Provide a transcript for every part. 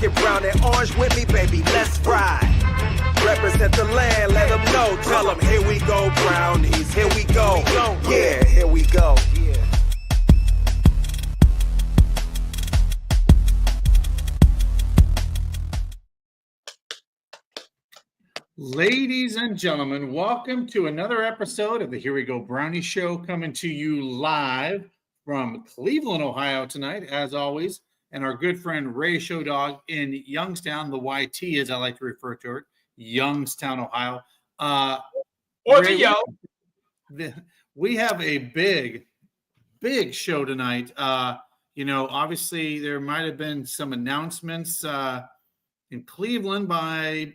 Get brown and orange with me, baby, let's ride. Represent the land, let them know. Tell them, here we go, Brownies, here we go. Yeah, here we go. Ladies and gentlemen, welcome to another episode of the Here We Go Brownie Show, coming to you live from Cleveland, Ohio tonight, as always, and our good friend Ray Showdog in Youngstown, the YT as I like to refer to it, Youngstown, Ohio. Ray, we have a big show tonight. Obviously there might have been some announcements in Cleveland by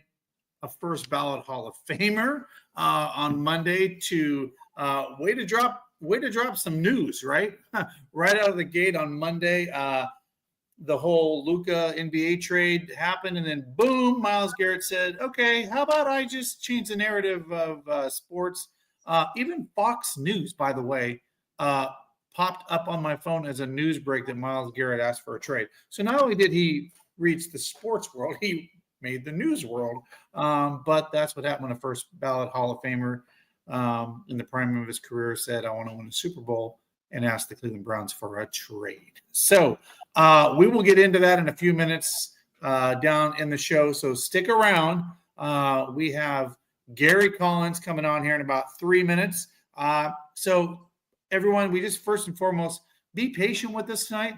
a first ballot Hall of Famer on Monday to way to drop some news, right? Right out of the gate on Monday. The whole Luka NBA trade happened, and then boom, Myles Garrett said, okay, how about I just change the narrative of sports? Even Fox News, by the way, popped up on my phone as a news break that Myles Garrett asked for a trade. So not only did he reach the sports world, he made the news world. But that's what happened when a first ballot Hall of Famer in the prime of his career said, I want to win a Super Bowl, and asked the Cleveland Browns for a trade. So we will get into that in a few minutes down in the show. So stick around. We have Gary Collins coming on here in about 3 minutes. So everyone, we just first and foremost, be patient with us tonight.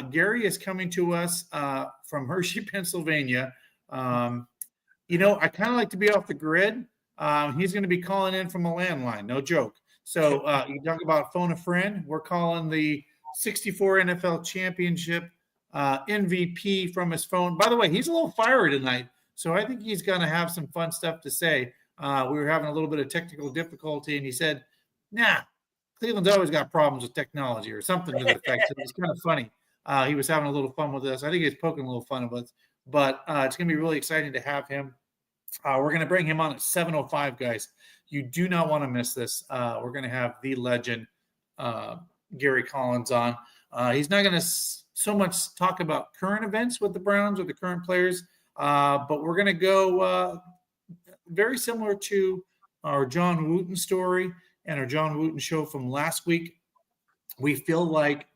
Gary is coming to us from Hershey, Pennsylvania. I kind of like to be off the grid. He's going to be calling in from a landline, no joke. So you talk about phone a friend. We're calling the 64 NFL championship MVP from his phone. By the way, he's a little fiery tonight, so I think he's going to have some fun stuff to say. We were having a little bit of technical difficulty, and he said, nah, Cleveland's always got problems with technology or something to the effect. So it was kind of funny. He was having a little fun with us. I think he was poking a little fun of us. But it's going to be really exciting to have him. We're going to bring him on at 7:05, guys. You do not want to miss this. We're going to have the legend, Gary Collins, on. He's not going to so much talk about current events with the Browns or the current players, but we're going to go very similar to our John Wooten story and our John Wooten show from last week. We feel like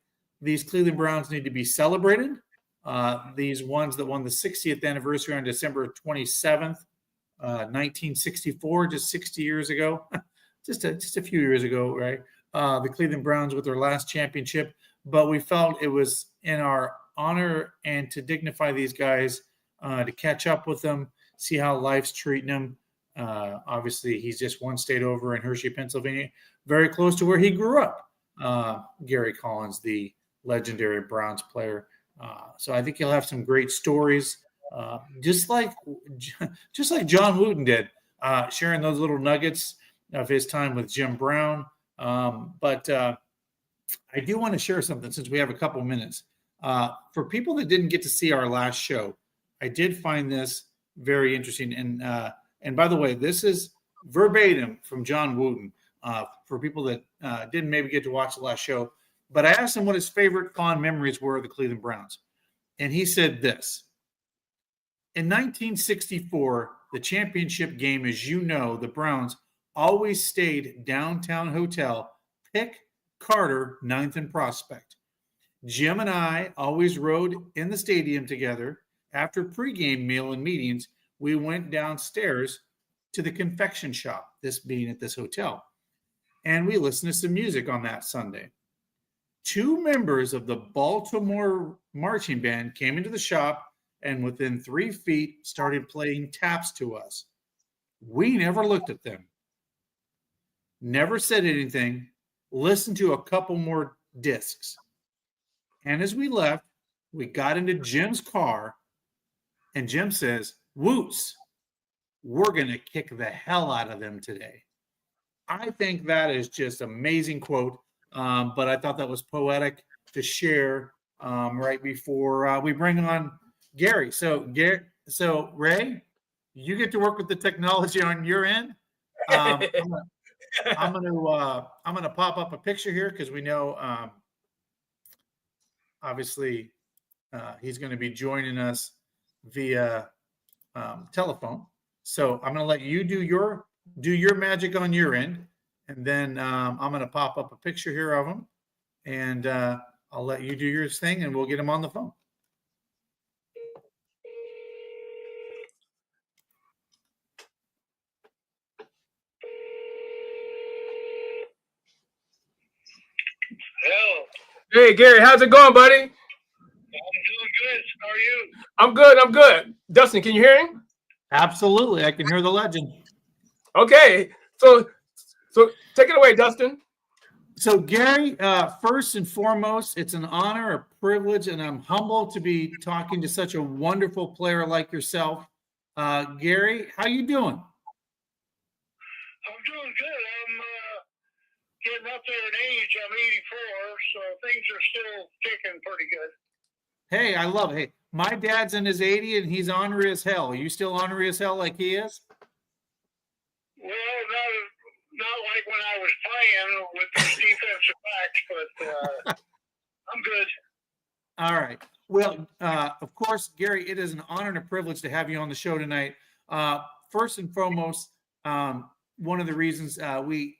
these Cleveland Browns need to be celebrated. These ones that won the 60th anniversary on December 27th, 1964, just 60 years ago, just a few years ago, right? The Cleveland Browns with their last championship. But we felt it was in our honor and to dignify these guys, to catch up with them, see how life's treating them. Obviously, he's just one state over in Hershey, Pennsylvania, very close to where he grew up. Gary Collins, the legendary Browns player. So I think he'll have some great stories, just like John Wooten did, sharing those little nuggets of his time with Jim Brown. But I do want to share something since we have a couple minutes. For people that didn't get to see our last show, I did find this very interesting. And by the way, this is verbatim from John Wooten, for people that didn't maybe get to watch the last show. But I asked him what his favorite fond memories were of the Cleveland Browns. And he said this. In 1964, the championship game, as you know, the Browns always stayed downtown hotel, Pick Carter, 9th and Prospect. Jim and I always rode in the stadium together. After pregame meal and meetings, we went downstairs to the confection shop, this being at this hotel. And we listened to some music on that Sunday. 2 members of the Baltimore marching band came into the shop and within 3 feet started playing taps to us. We never looked at them, never said anything, listened to a couple more discs. And as we left, we got into Jim's car, and Jim says, Woots, we're going to kick the hell out of them today. I think that is just amazing quote. But I thought that was poetic to share right before we bring on Gary. So Ray, you get to work with the technology on your end. I'm gonna pop up a picture here because we know obviously he's going to be joining us via telephone. So I'm going to let you do your magic on your end, and then I'm going to pop up a picture here of him, and I'll let you do your thing, and we'll get him on the phone. Hello. Hey, Gary, how's it going, buddy? I'm doing good. How are you? I'm good. I'm good. Dustin, can you hear him? Absolutely. I can hear the legend. Okay. So take it away, Dustin. So, Gary, first and foremost, it's an honor, a privilege, and I'm humbled to be talking to such a wonderful player like yourself. Gary, how you doing? I'm doing good. I'm getting up there in age. I'm 84, so things are still ticking pretty good. Hey, I love it. Hey, my dad's in his 80 and he's ornery as hell. Are you still ornery as hell like he is? Well, not like when I was playing with the defensive backs, but I'm good. All right. Well, of course, Gary, it is an honor and a privilege to have you on the show tonight. First and foremost, one of the reasons we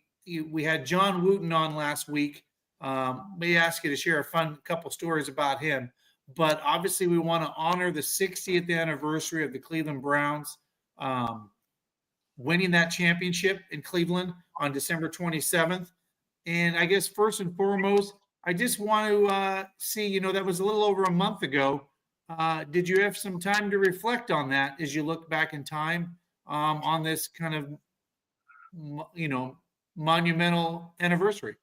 had John Wooten on last week. We asked you to share a fun couple stories about him, but obviously we want to honor the 60th anniversary of the Cleveland Browns winning that championship in Cleveland on December 27th. And I guess first and foremost, I just want to see, that was a little over a month ago. Did you have some time to reflect on that as you look back in time on this kind of, monumental anniversary?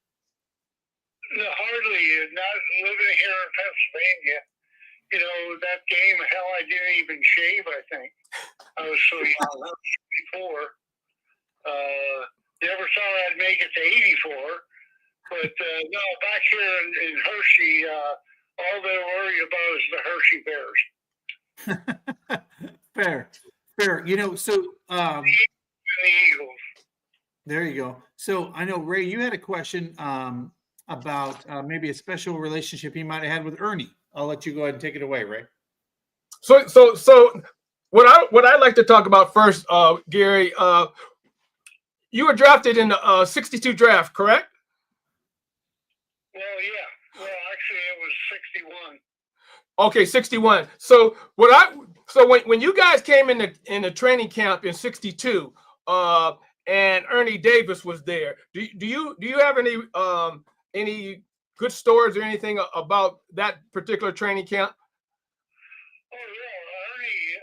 No, hardly. Not living here in Pennsylvania. That game, hell, I didn't even shave, I think. I was so young. I was 64. Never thought I'd make it to 84. But, no, back here in Hershey, all they're worried about is the Hershey Bears. Fair. So The Eagles. there you go. So I know, Ray, you had a question about maybe a special relationship he might have had with Ernie. I'll let you go ahead and take it away, Ray. So what I'd like to talk about first, Gary, you were drafted in the 62 draft, correct? Well, yeah. Well, actually, it was 61. Okay, 61. So when you guys came in the training camp in 62, and Ernie Davis was there, do you have any good stories or anything about that particular training camp? Oh, yeah. Ernie,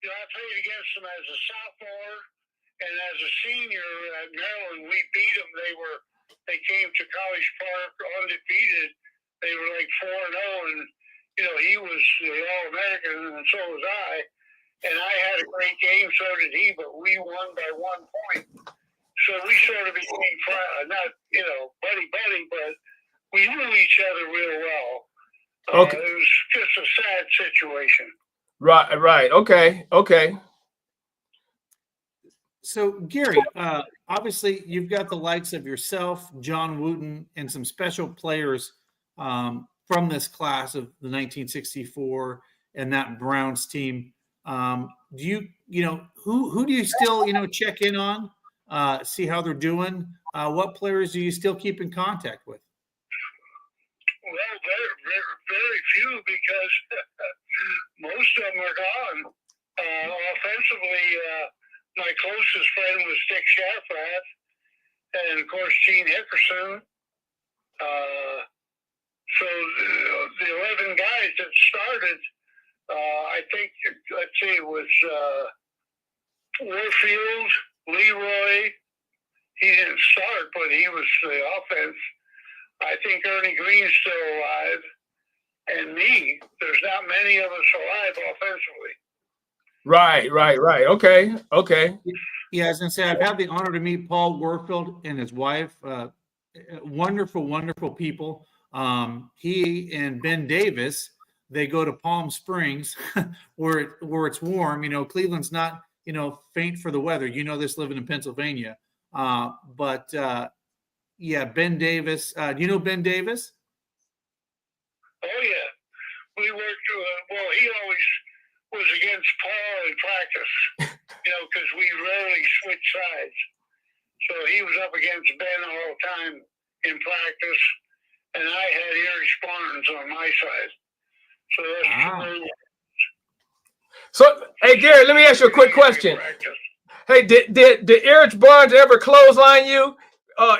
I played against him as a sophomore, and as a senior at Maryland, we beat them. They came to College Park undefeated. They were like 4-0, and he was the All-American, and so was I. And I had a great game, so did he, but we won by 1 point. So we sort of became not buddy, but we knew each other real well. Okay. It was just a sad situation. Right. Okay. So, Gary, obviously you've got the likes of yourself, John Wooten, and some special players from this class of the 1964 and that Browns team. Do who do you still, check in on, see how they're doing? What players do you still keep in contact with? Well, very few, because most of them are gone. Offensively, my closest friend was Dick Shafrath, and of course Gene Hickerson. So the 11 guys that started, I think, let's see, it was Warfield, Leroy. He didn't start, but he was the offense. I think Ernie Green's still alive, and me. There's not many of us alive offensively. Right. Okay. Yeah, I was going to say, I've had the honor to meet Paul Warfield and his wife. Wonderful people. He and Ben Davis, they go to Palm Springs where it's warm. Cleveland's not, faint for the weather. This living in Pennsylvania. But Ben Davis. Do you know Ben Davis? Oh, yeah. We worked, he always was against Paul in practice, because we rarely switch sides. So he was up against Ben all the time in practice, and I had Erich Barnes on my side. So that's So, hey, Gary, let me ask you a quick question. Hey, did Erich Barnes ever clothesline you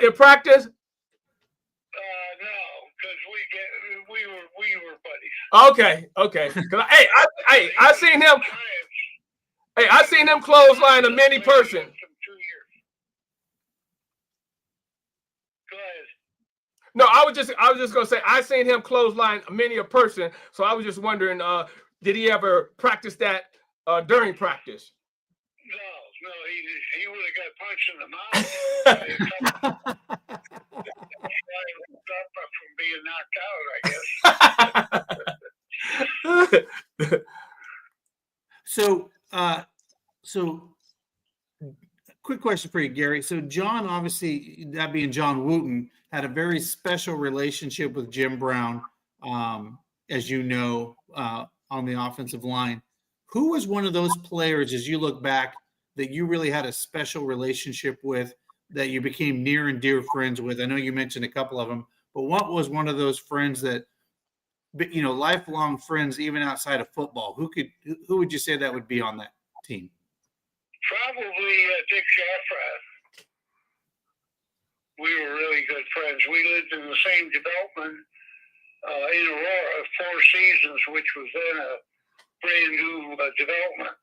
in practice? No, because we were buddies. Okay. I seen him. Hey, I seen him clothesline a many person. Go ahead. No, I was just gonna say I seen him clothesline many a person. So I was just wondering, did he ever practice that during practice? No, he would have got punched in the mouth. From being knocked out, I guess. So quick question for you, Gary. So John, obviously, that being John Wooten, had a very special relationship with Jim Brown, as you know, on the offensive line. Who was one of those players, as you look back, that you really had a special relationship with, that you became near and dear friends with? I know you mentioned a couple of them, but what was one of those friends that, lifelong friends, even outside of football? Who would you say that would be on that team? Probably Dick Shafrat. We were really good friends. We lived in the same development in Aurora, 4 Seasons, which was then a brand new development.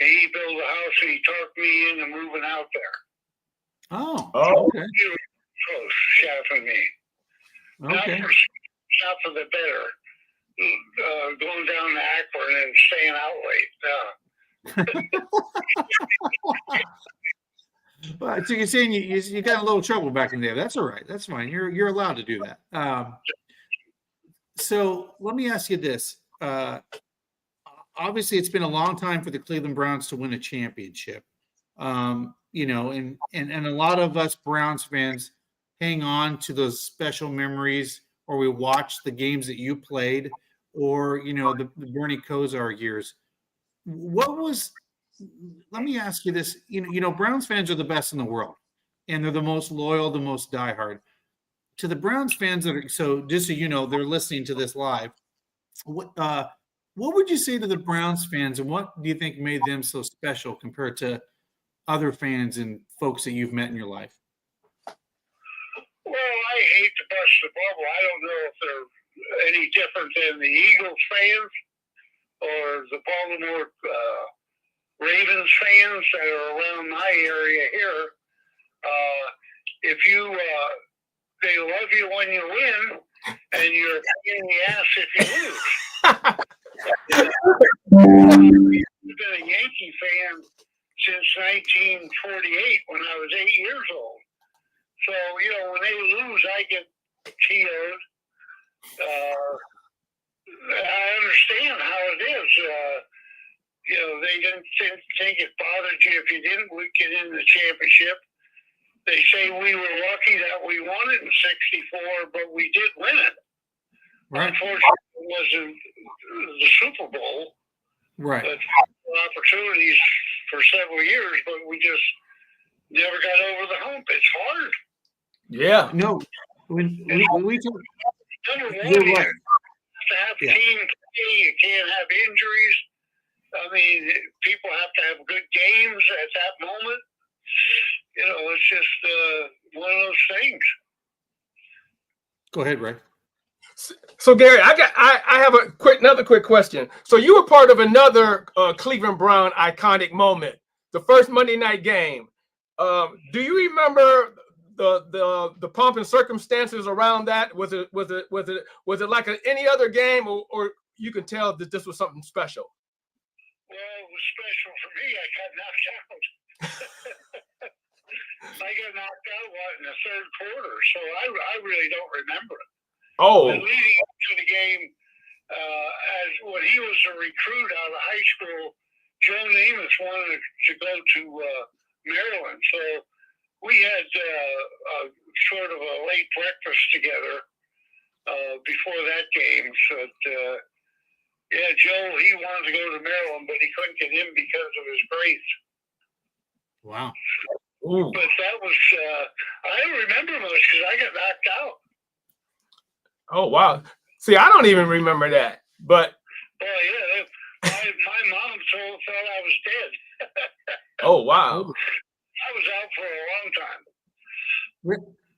And he built a house and he talked me into moving out there. Oh, okay. We were close, Shaft and me. Okay. Not for the better. Going down to Akron and staying out late. Well, so you're saying you got a little trouble back in there. That's all right. That's fine. You're allowed to do that. So let me ask you this. Obviously, it's been a long time for the Cleveland Browns to win a championship. And a lot of us Browns fans hang on to those special memories, or we watch the games that you played, or the Bernie Kosar years. Let me ask you this. Browns fans are the best in the world, and they're the most loyal, the most diehard. To the Browns fans that are, so just so you know, they're listening to this live. What would you say to the Browns fans, and what do you think made them so special compared to other fans and folks that you've met in your life? Well, I hate to bust the bubble. I don't know if they're any different than the Eagles fans or the Baltimore Ravens fans that are around my area here. They love you when you win, and you're in the ass if you lose. I've been a Yankee fan since 1948 when I was 8 years old. So, when they lose, I get TO'd. I understand how it is. They didn't think it bothered you if you didn't get in the championship. They say we were lucky that we won it in '64, but we did win it. Right. Unfortunately, it wasn't the Super Bowl. Right. But opportunities for several years, but we just never got over the hump. It's hard. Yeah. No. When we talk, number one, you have to have team play. You can't have injuries. I mean, people have to have good games at that moment. It's just one of those things. Go ahead, Ray. So Gary, I have another quick question. So you were part of another Cleveland Brown iconic moment, the first Monday night game. Do you remember the pomp and circumstances around that? Was it like any other game, or you can tell that this was something special? Well, it was special for me. I got knocked out. I got knocked out in the third quarter, so I really don't remember it. Oh. And leading up to the game, as when he was a recruit out of high school, Joe Namath wanted to go to Maryland, so we had sort of a late breakfast together before that game. So, Joe, he wanted to go to Maryland, but he couldn't get in because of his grades. Wow. Ooh. But that was, I don't remember much because I got knocked out. Oh, wow. See, I don't even remember that. But Oh, yeah. My mom thought I was dead. oh, wow. I was out for a long time.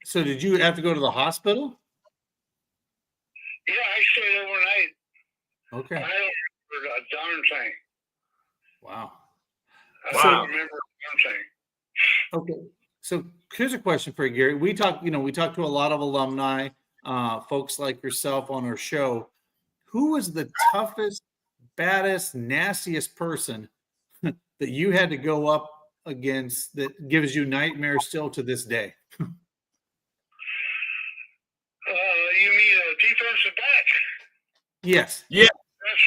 So did you have to go to the hospital? Yeah, I stayed overnight. Okay. I don't remember a darn thing. Wow. I Wow. don't remember a darn thing. Okay. So here's a question for you, Gary. We talk to a lot of alumni, folks like yourself on our show. Who was the toughest, baddest, nastiest person that you had to go up against that gives you nightmares still to this day? You mean a defensive back? Yes. Yeah. That's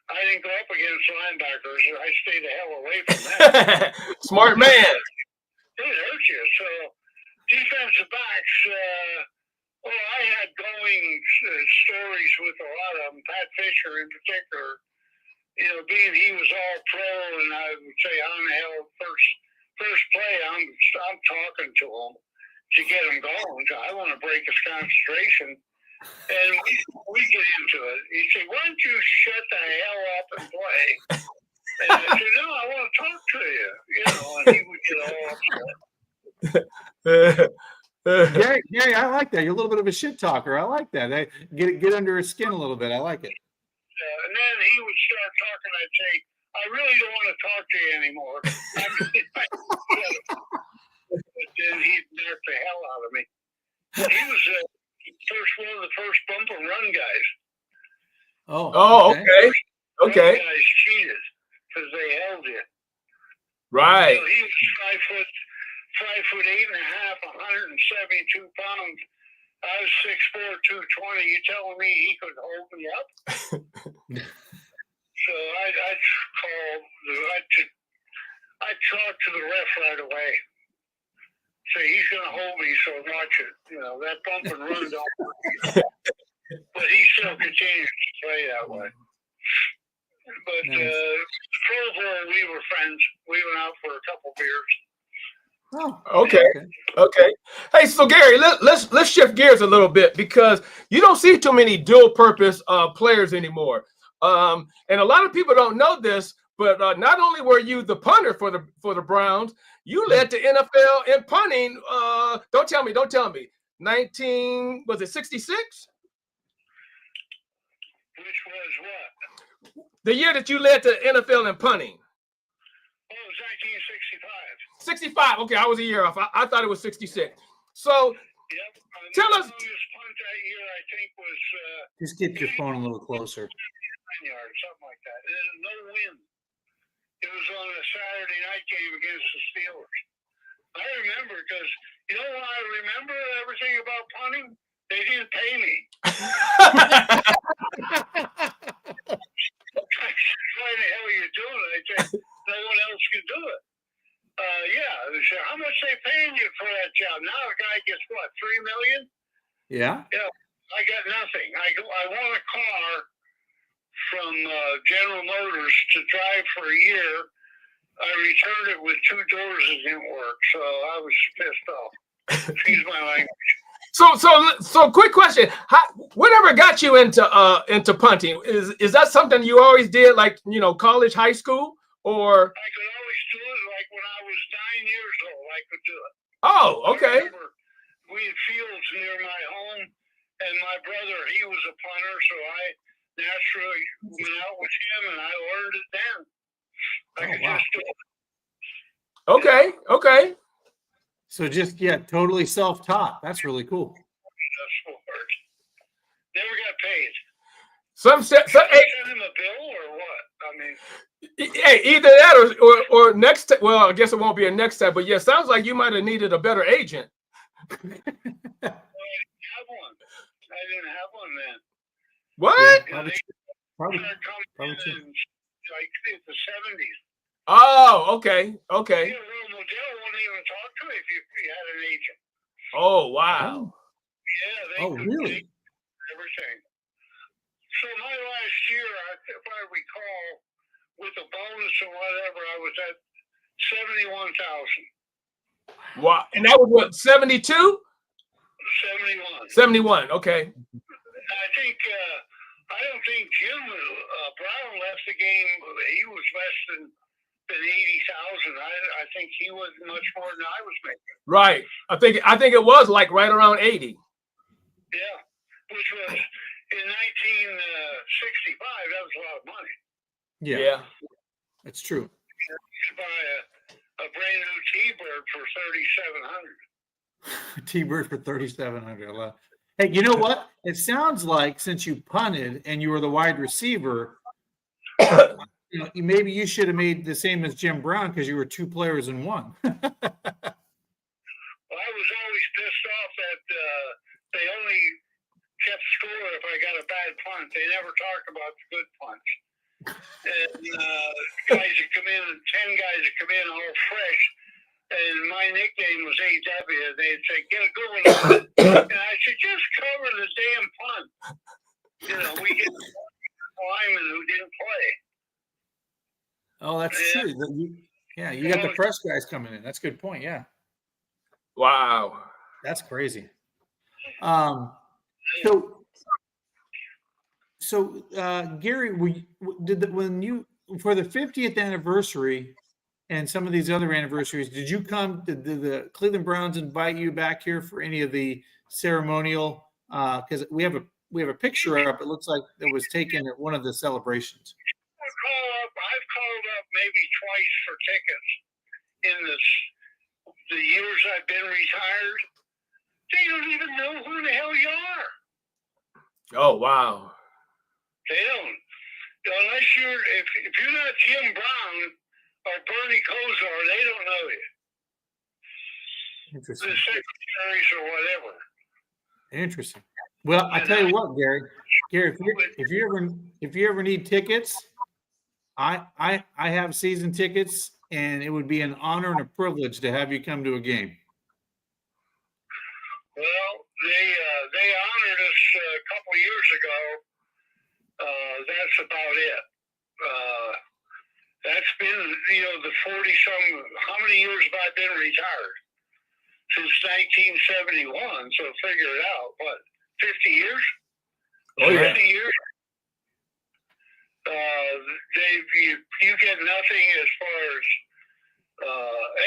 I didn't go up against linebackers. I stayed the hell away from that. Smart man. It hurts you. So defensive backs, I had going stories with a lot of them. Pat Fisher in particular, being he was all pro, and I would say on the hell first play, I'm talking to him to get him going. I want to break his concentration. And we get into it. He'd say, "Why don't you shut the hell up and play?" And I said, "No, I want to talk to you." And he would get all upset. Gary, I like that. You're a little bit of a shit talker. I like that. Get under his skin a little bit. I like it. And then he would start talking. I'd say, "I really don't want to talk to you anymore." But then he'd knock the hell out of me. He was one of the first bump and run guys. Oh, okay. Okay. Run guys cheated because they held you. Right. He was 5'8.5", 172 pounds. I was 6'4", 220. You telling me he could hold me up? So I'd talk to the ref right away. Say he's going to hold me, so watch it. That bump and run don't work. But he still continues to play that way. But Pro Bowl, we were friends. We went out for a couple beers. Oh, okay. Hey, so Gary, let's shift gears a little bit because you don't see too many dual purpose players anymore. And a lot of people don't know this, but not only were you the punter for the Browns, you led the NFL in punting. Don't tell me. 66? Which was what? The year that you led the NFL in punting. Oh, it was 1965. 65. Okay, I was a year off. I thought it was 66. So, yep. Tell us. The longest punt that year, I think, was just get your phone a little closer. 9 yards, something like that. And no wind. It was on a Saturday night game against the Steelers. I remember because you know why I remember everything about punting? They didn't pay me. Why the hell are you doing it? I said, no one else can do it. They said, how much they paying you for that job? Now the guy gets what, $3 million? Yeah. Yeah, I got nothing. I won a car from General Motors to drive for a year. I returned it with 2 doors that didn't work, so I was pissed off. Excuse my language. So quick question: whatever got you into punting? Is that something you always did, like college, high school, or? I could always do it. Like when I was 9 years old, I could do it. Oh, okay. We had fields near my home, and my brother, he was a punter, so I naturally went out with him, and I learned it then. I could just do it. Okay. So just totally self-taught. That's really cool. That's sport. Never got paid. Some send him a bill or what? I mean, hey, either that or next. Well, I guess it won't be a next time, but yeah, sounds like you might have needed a better agent. I didn't have one. Then. What? Yeah, probably in like the 70s. Oh, okay. Yeah, well, Modell wouldn't even talk to you if you had an agent. Oh, wow. Yeah, they really? everything. So my last year, if I recall, with a bonus and whatever, I was at 71,000. Wow. And that was what, 72? 71. 71. Okay. I think I don't think Jim Brown left the game. He was less than 80,000. I think he was much more than I was making. Right. I think it was like right around 80. Yeah, which was in 1965. That was a lot of money. Yeah. That's true. You could buy a brand new T-Bird for 3,700. T-Bird for 3,700. Hey, you know what? It sounds like since you punted and you were the wide receiver, maybe you should have made the same as Jim Brown because you were two players in one. Well, I was always pissed off that they only kept score if I got a bad punt. They never talked about the good punts. And guys that come in, 10 guys that come in all fresh, and my nickname was AW. They'd say, "Get a good one." And I said, "Just cover the damn punt." We get linemen who didn't play. Oh, that's true. You got the fresh guys coming in. That's a good point. Yeah. Wow. That's crazy. So Gary, when you for the 50th anniversary and some of these other anniversaries, did the Cleveland Browns invite you back here for any of the ceremonial? Because we have a picture up. It looks like it was taken at one of the celebrations. I've called up maybe twice for tickets in the years I've been retired. They don't even know who the hell you are. Oh, wow. They don't. Unless if you're not Jim Brown or Bernie Kosar, they don't know you. Interesting. The secretaries or whatever. Interesting. Well, I tell you what, Gary, if you ever need tickets, I have season tickets, and it would be an honor and a privilege to have you come to a game. Well, they honored us a couple years ago. That's about it. That's been the 40-some. How many years have I been retired? Since 1971. So figure it out. What, 50 years? Oh, yeah. 50 years. You get nothing as far as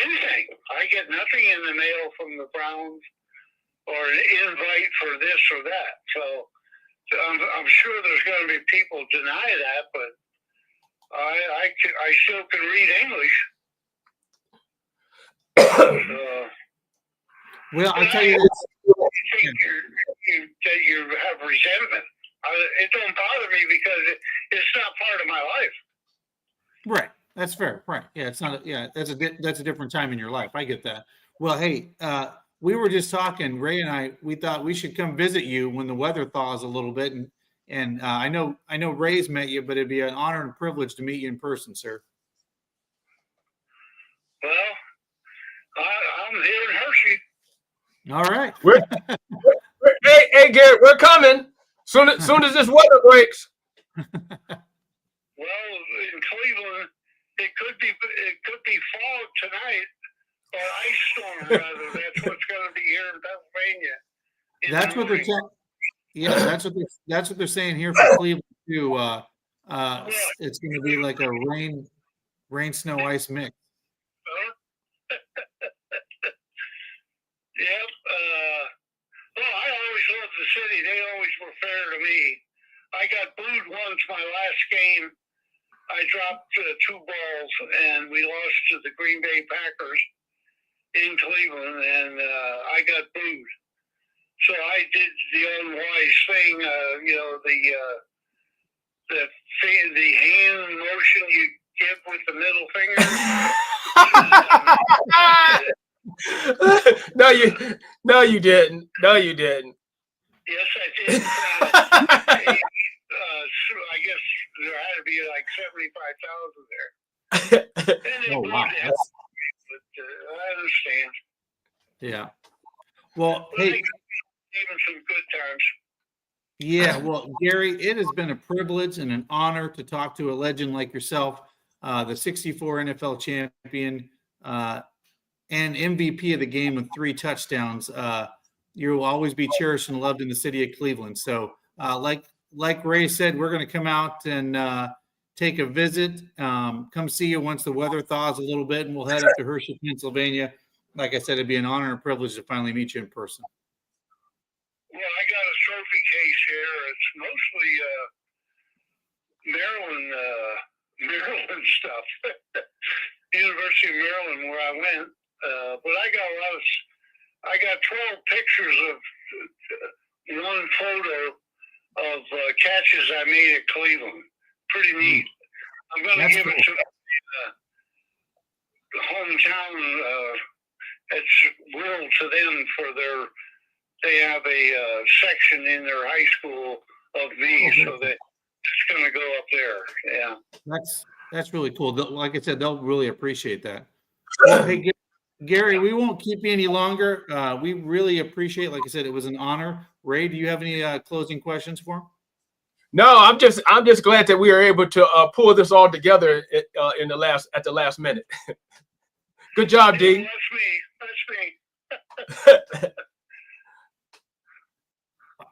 anything. I get nothing in the mail from the Browns or an invite for this or that. So I'm sure there's going to be people deny that, but I still can read English. Well, I'll tell you this. That you have resentment. It don't bother me because it's not part of my life. Right. That's fair. Right. Yeah. It's not. That's a different time in your life. I get that. Well, hey, we were just talking, Ray and I. We thought we should come visit you when the weather thaws a little bit, and I know Ray's met you, but it'd be an honor and privilege to meet you in person, sir. Well, I'm here in Hershey. All right. Hey, Garrett, we're coming. Soon as this weather breaks. Well, in Cleveland, it could be fog tonight, or ice storm rather. That's what's going to be here in Pennsylvania. That's what they're saying. Yeah, that's what they're saying here for Cleveland too. It's going to be like a rain, snow, ice mix. Yep. Well, I always loved the city. They always were fair to me. I got booed once my last game. I dropped 2 balls, and we lost to the Green Bay Packers in Cleveland, and I got booed. So I did the unwise thing, the hand motion you give with the middle finger. No, you didn't. No, you didn't. Yes, I did. I guess there had to be like 75,000 there. Oh, wow. But I understand. Yeah. Well, hey. Even some good times. Yeah, well, Gary, it has been a privilege and an honor to talk to a legend like yourself, the 64 NFL champion and MVP of the game with 3 touchdowns. You will always be cherished and loved in the city of Cleveland. So, like Ray said, we're going to come out and take a visit. Come see you once the weather thaws a little bit, and we'll head up to Hershey, Pennsylvania. Like I said, it'd be an honor and a privilege to finally meet you in person. Well, I got a trophy case here. It's mostly Maryland stuff. University of Maryland, where I went. But I got 12 pictures of one photo of catches I made at Cleveland. Pretty neat. I'm going to give it to the hometown. It's willed to them for they have a section in their high school of me, so that it's going to go up there. Yeah. That's really cool. Like I said, they'll really appreciate that. Well, hey, Gary, we won't keep you any longer. We really appreciate, like I said, it was an honor. Ray, do you have any closing questions for him? No, I'm just glad that we are able to pull this all together at the last minute. Good job, D. That's me.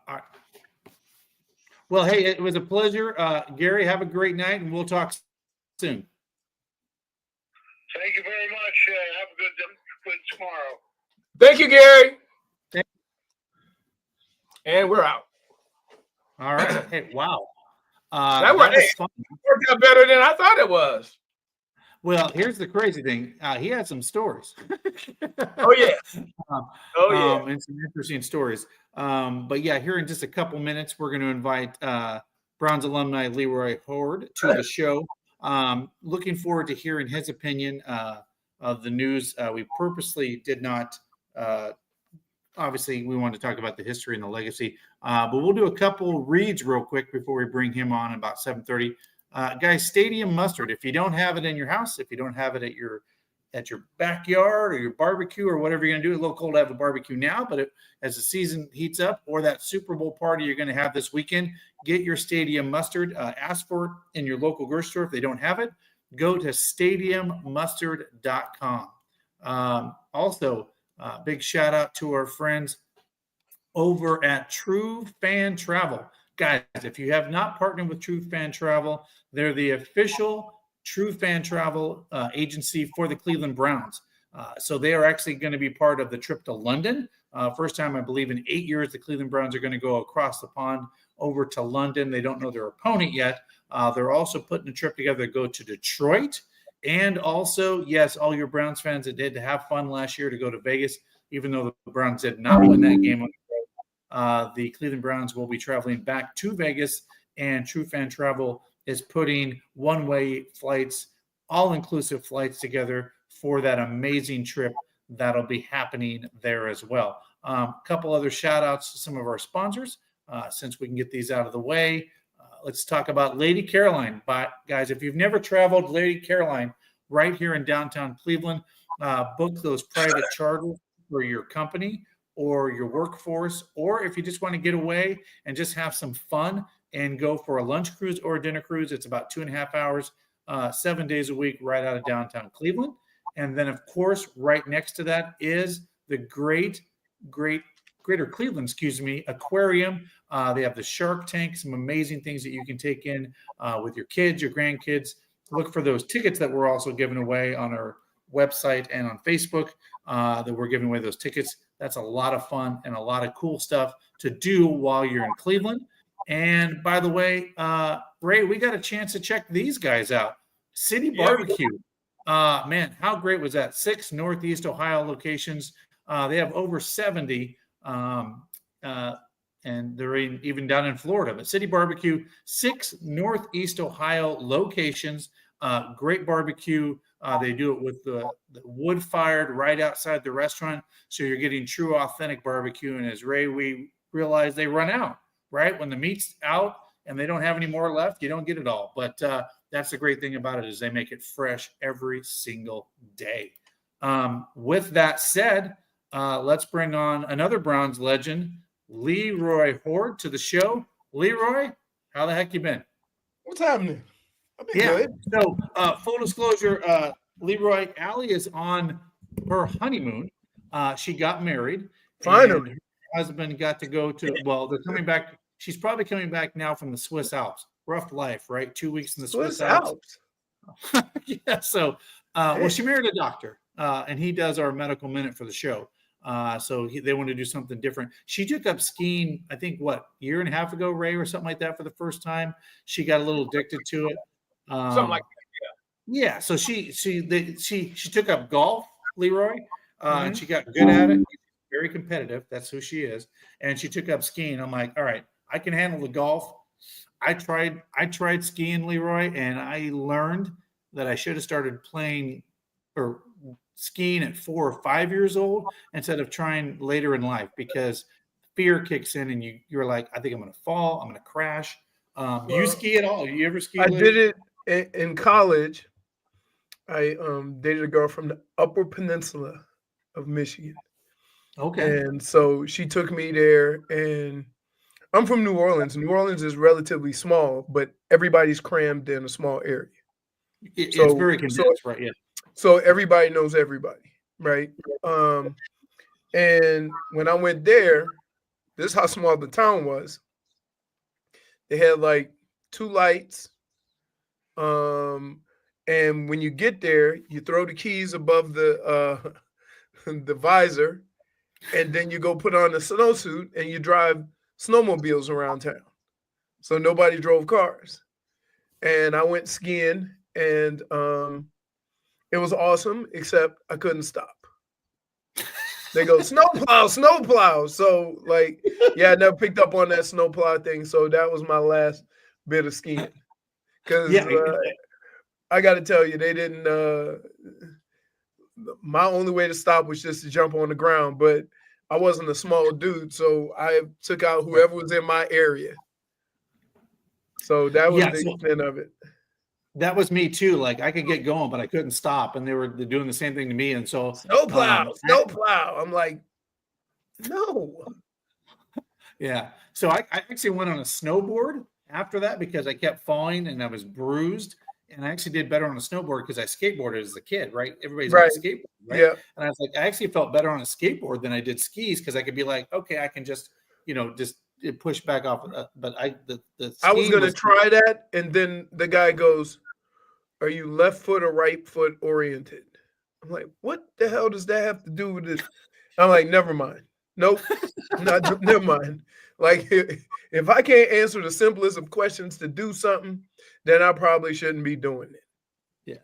All right. Well, hey, it was a pleasure. Gary, have a great night, and we'll talk soon. Thank you very much. Have a good tomorrow. Thank you, Gary. And we're out. All right. Hey, wow. That worked out better than I thought it was. Well, here's the crazy thing. He had some stories. Oh, yeah. And some interesting stories. But yeah, here in just a couple minutes, we're going to invite Browns alumni Leroy Hoard to the show. Looking forward to hearing his opinion of the news. We purposely did not, obviously, we wanted to talk about the history and the legacy, but we'll do a couple reads real quick before we bring him on about 7:30. Guys, Stadium Mustard. If you don't have it in your house, if you don't have it at your backyard or your barbecue or whatever you're going to do, it's a little cold to have a barbecue now, but as the season heats up, or that Super Bowl party you're going to have this weekend, get your Stadium Mustard. Ask for it in your local grocery store. If they don't have it, go to stadiummustard.com. Also, big shout out to our friends over at True Fan Travel. Guys, if you have not partnered with True Fan Travel, they're the official True Fan Travel agency for the Cleveland Browns. So they are actually going to be part of the trip to London. First time, I believe, in 8 years, the Cleveland Browns are going to go across the pond over to London. They don't know their opponent yet. They're also putting a trip together to go to Detroit. And also, yes, all your Browns fans that did have fun last year to go to Vegas, even though the Browns did not win that game on the road. The Cleveland Browns will be traveling back to Vegas, and True Fan Travel is putting one-way flights, all-inclusive flights together for that amazing trip that'll be happening there as well. A couple other shout-outs to some of our sponsors, since we can get these out of the way. Let's talk about Lady Caroline. But guys, if you've never traveled, Lady Caroline, right here in downtown Cleveland, book those private charters for your company or your workforce, or if you just want to get away and just have some fun and go for a lunch cruise or a dinner cruise. It's about 2.5 hours, 7 days a week, right out of downtown Cleveland. And then, of course, right next to that is the Greater Cleveland, aquarium. They have the shark tank, some amazing things that you can take in with your kids, your grandkids. Look for those tickets that we're also giving away on our website and on Facebook, that we're giving away those tickets. That's a lot of fun and a lot of cool stuff to do while you're in Cleveland. And by the way, Ray, we got a chance to check these guys out. City Barbecue. Man, how great was that? 6 Northeast Ohio locations. They have over 70, and they're even down in Florida. But City Barbecue, 6 Northeast Ohio locations. Great barbecue. They do it with the wood fired right outside the restaurant. So you're getting true, authentic barbecue. And as Ray, we realize they run out, right? When the meat's out and they don't have any more left, you don't get it all. But that's the great thing about it, is they make it fresh every single day. With that said, let's bring on another Browns legend, Leroy Hoard, to the show. Leroy, how the heck you been? What's happening? I've been good. So, full disclosure, Leroy, Allie is on her honeymoon. She got married. Finally. And her husband got to go to, well, they're coming back. She's probably coming back now from the Swiss Alps. Rough life, right? 2 weeks in the Swiss Alps. Yeah. So, well, she married a doctor, and he does our medical minute for the show. So they want to do something different. She took up skiing, I think, year and a half ago, Ray, or something like that for the first time. She got a little addicted to it. Something like that. Yeah. So she took up golf, Leroy, and she got good at it. Very competitive. That's who she is. And she took up skiing. I'm like, all right, I can handle the golf. I tried skiing, Leroy, and I learned that I should have started playing or skiing at 4 or 5 years old instead of trying later in life, because fear kicks in and you're like, I think I'm going to fall. I'm going to crash. Do you ski at all? You ever ski? I did it in college. I dated a girl from the Upper Peninsula of Michigan. Okay. And so she took me there, and I'm from New Orleans. New Orleans is relatively small, but everybody's crammed in a small area. It's very condensed, right? Yeah. So everybody knows everybody, right? And when I went there, this is how small the town was. They had like 2 lights. And when you get there, you throw the keys above the the visor, and then you go put on a snowsuit and you drive snowmobiles around town. So nobody drove cars. And I went skiing, and it was awesome, except I couldn't stop. They go, snowplow, snowplow. So, like, yeah, I never picked up on that snowplow thing. So that was my last bit of skiing. Because I got to tell you, they didn't my only way to stop was just to jump on the ground. But I wasn't a small dude, so I took out whoever was in my area. So that was the extent of it. That was me too. Like, I could get going, but I couldn't stop, and they were doing the same thing to me. And so snowplow. I'm like, no. Yeah. So I actually went on a snowboard after that because I kept falling and I was bruised. And I actually did better on a snowboard because I skateboarded as a kid, right? Everybody's on a skateboard, right? Yeah. And I was like, I actually felt better on a skateboard than I did skis because I could be like, okay, I can just push back off. But I was going to try that, and then the guy goes, "Are you left foot or right foot oriented?" I'm like, "What the hell does that have to do with this?" I'm like, "Never mind. Nope, never mind." Like, if I can't answer the simplest of questions to do something, then I probably shouldn't be doing it. Yeah.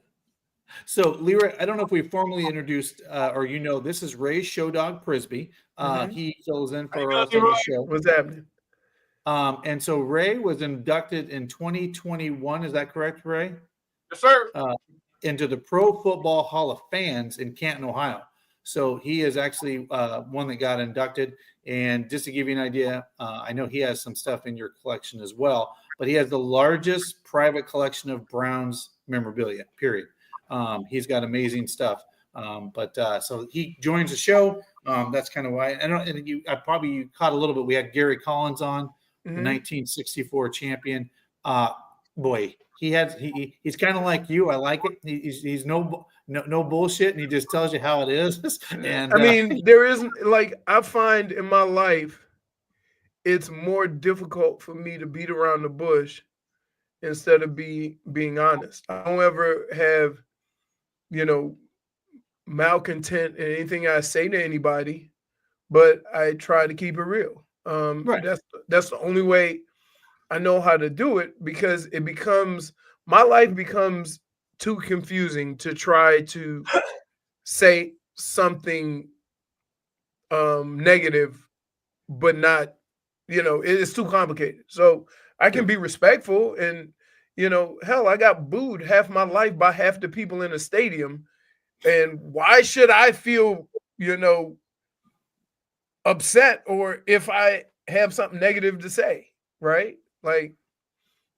So, Leroy, I don't know if we formally introduced or this is Ray Show Dog Prisby. He fills in for us on the show. What's happening? And so Ray was inducted in 2021. Is that correct, Ray? Yes, sir. Into the Pro Football Hall of Fans in Canton, Ohio. So he is actually one that got inducted. And just to give you an idea, I know he has some stuff in your collection as well, but he has the largest private collection of Browns memorabilia, period. He's got amazing stuff. So he joins the show. That's kind of why. You caught a little bit. We had Gary Collins on, the 1964 champion. Boy, he's kind of like you. I like it. He's no bullshit, and he just tells you how it is. And I mean, there isn't, like, I find in my life, it's more difficult for me to beat around the bush instead of being honest. I don't ever have, malcontent in anything I say to anybody, but I try to keep it real. Right. That's the only way I know how to do it, because my life becomes too confusing to try to say something negative, but not, it's too complicated. So I can be respectful, and, hell, I got booed half my life by half the people in the stadium. And why should I feel, upset, or if I have something negative to say, right? Like,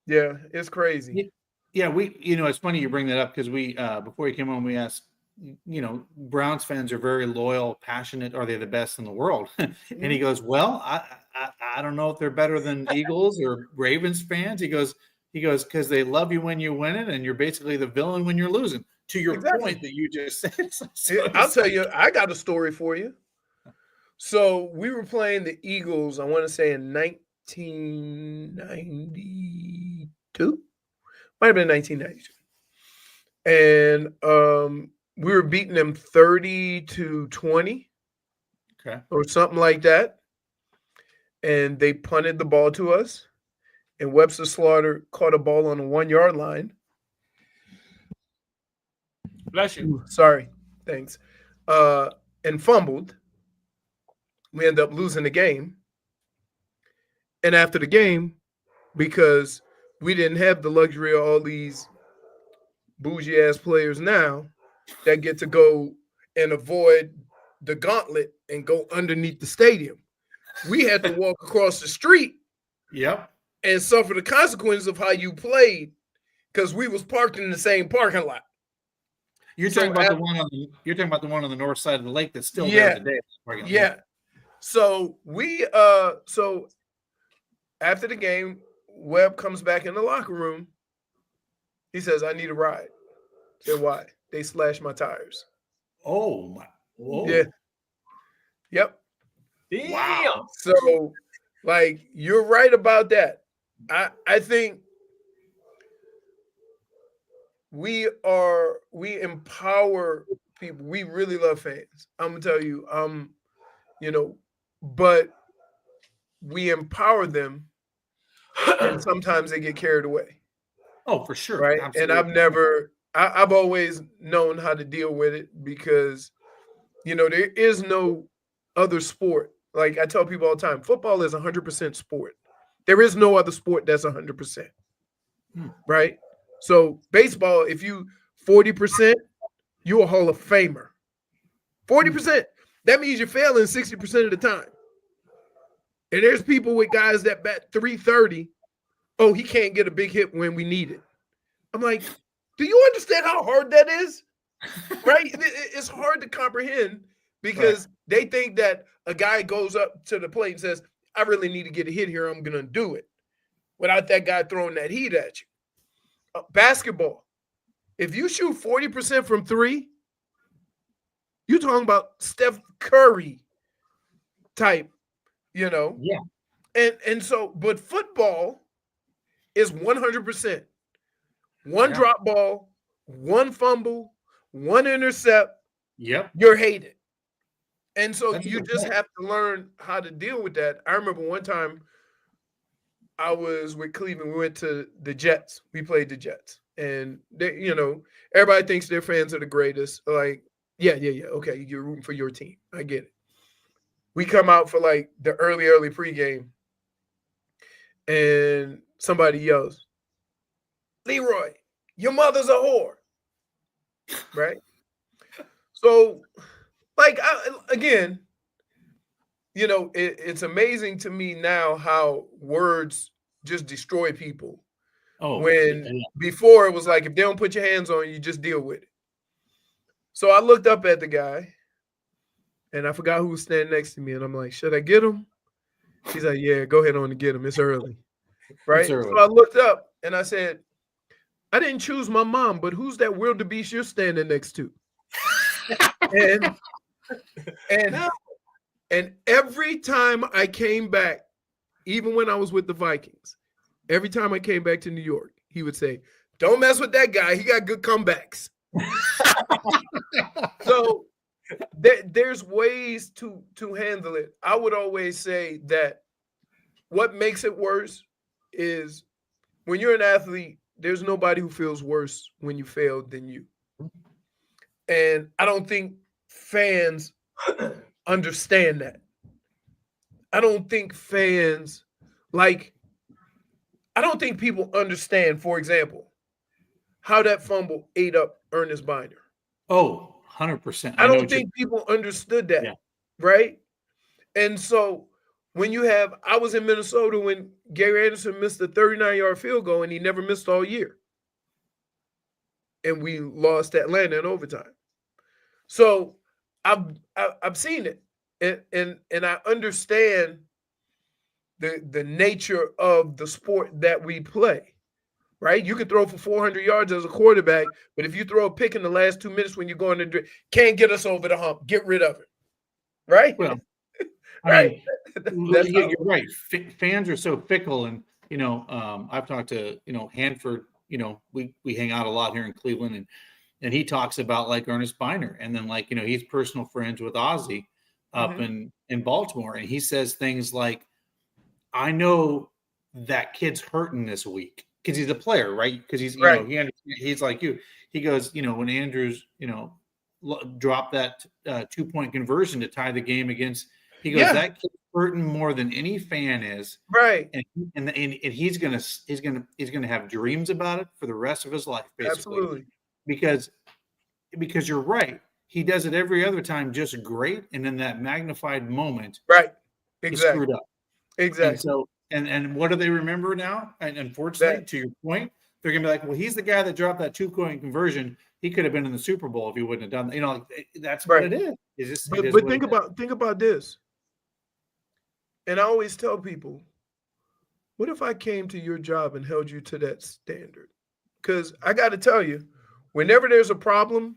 yeah, it's crazy. Yeah, it's funny you bring that up, because we, before you came on, we asked, Browns fans are very loyal, passionate. Are they the best in the world? And he goes, well, I don't know if they're better than Eagles or Ravens fans. He goes, because they love you when you win it, and you're basically the villain when you're losing. To your point that you just said. I'll tell you, I got a story for you. So we were playing the Eagles, I want to say in 1992. Might have been 1992. And we were beating them 30-20. Okay. Or something like that. And they punted the ball to us. And Webster Slaughter caught a ball on the 1-yard line. Bless you. Sorry. Thanks. And fumbled. We ended up losing the game. And after the game, because we didn't have the luxury of all these bougie ass players now that get to go and avoid the gauntlet and go underneath the stadium, we had to walk across the street. Yep. And suffer the consequences of how you played because we was parked in the same parking lot. You're talking about the one on the north side of the lake that's still there today. Yeah. So we so after the game, Webb comes back in the locker room. He says, "I need a ride." I said, "Why?" "They slashed my tires." Oh my! Whoa. Yeah. Yep. Wow. So, like, you're right about that. I think we empower people. We really love fans. I'm gonna tell you, but we empower them, and sometimes they get carried away. Oh, for sure. Right. Absolutely. And I've always known how to deal with it because, there is no other sport. Like I tell people all the time, football is 100% sport. There is no other sport that's 100%. Right? So baseball, if you 40%, you're a Hall of Famer. 40%. That means you're failing 60% of the time. And there's people with guys that bat 330. Oh, he can't get a big hit when we need it. I'm like, do you understand how hard that is? Right? It's hard to comprehend because they think that a guy goes up to the plate and says, "I really need to get a hit here. I'm going to do it," without that guy throwing that heat at you. Basketball. If you shoot 40% from three, you're talking about Steph Curry type, Yeah. And so, but football is 100%. One drop ball, one fumble, one intercept. Yep. You're hated. And so That's a you good just point. have to learn how to deal with that. I remember one time I was with Cleveland. We went to the Jets. We played the Jets. And they, everybody thinks their fans are the greatest. Like, yeah. Okay, you're rooting for your team. I get it. We come out for like the early pregame, and somebody yells, "Leroy, your mother's a whore." Right? So, like, again, it's amazing to me now how words just destroy people. Oh, when before it was like, if they don't put your hands on you, just deal with it. So I looked up at the guy, and I forgot who was standing next to me, and I'm like, "Should I get him?" He's like, "Yeah, go ahead on and get him. It's early." Right? It's early. So I looked up, and I said, "I didn't choose my mom, but who's that wildebeest you're standing next to?" And every time I came back, even when I was with the Vikings, every time I came back to New York, he would say, "Don't mess with that guy. He got good comebacks." So there's ways to handle it. I would always say that what makes it worse is when you're an athlete, there's nobody who feels worse when you fail than you. And I don't think fans understand that. I don't think fans, I don't think people understand, for example, how that fumble ate up Ernest Binder. Oh, 100%. I don't think people understood that, right? And so when I was in Minnesota when Gary Anderson missed a 39-yard field goal and he never missed all year. And we lost Atlanta in overtime. So I've seen it. And I understand the nature of the sport that we play, right? You can throw for 400 yards as a quarterback, but if you throw a pick in the last 2 minutes when you're going to can't get us over the hump, get rid of it, right? Well, I right. mean, That's you're right. Fans are so fickle, and I've talked to Hanford. We hang out a lot here in Cleveland, and he talks about like Ernest Biner, and then like he's personal friends with Ozzie up in Baltimore, and he says things like, "I know that kid's hurting this week because he's a player, right? Because he's right. he's like you. He goes, when Andrews dropped that 2-point conversion to tie the game against." He goes, that kid's hurting more than any fan is, right? And he's gonna have dreams about it for the rest of his life, basically. Absolutely. Because you're right, he does it every other time just great, and in that magnified moment, right? Exactly, he screwed up. Exactly. And so, and what do they remember now? And unfortunately, to your point, they're gonna be like, well, he's the guy that dropped that 2-point conversion. He could have been in the Super Bowl if he wouldn't have done that. That's what it is. But think about this. And I always tell people, what if I came to your job and held you to that standard? Because I got to tell you, whenever there's a problem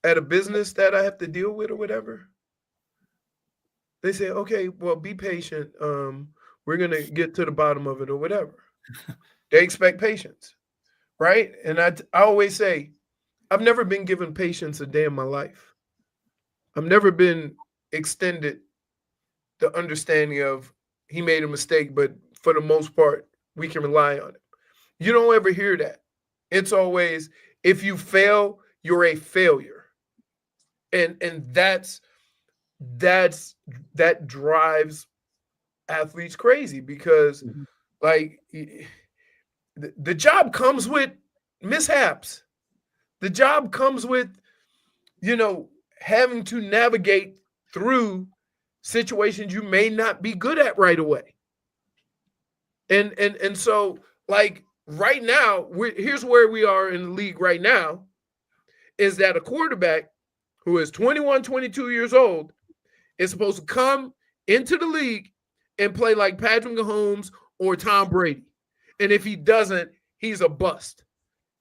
at a business that I have to deal with or whatever, they say, okay, well, be patient. We're going to get to the bottom of it or whatever. They expect patience, right? And I always say, I've never been given patience a day in my life. I've never been extended the understanding of he made a mistake, but for the most part, we can rely on it. You don't ever hear that. It's always, if you fail, you're a failure. And that drives athletes crazy because like the job comes with mishaps. The job comes with, having to navigate through situations you may not be good at right away. And so like right now, here's where we are in the league right now, is that a quarterback who is 21, 22 years old is supposed to come into the league and play like Patrick Mahomes or Tom Brady. And if he doesn't, he's a bust.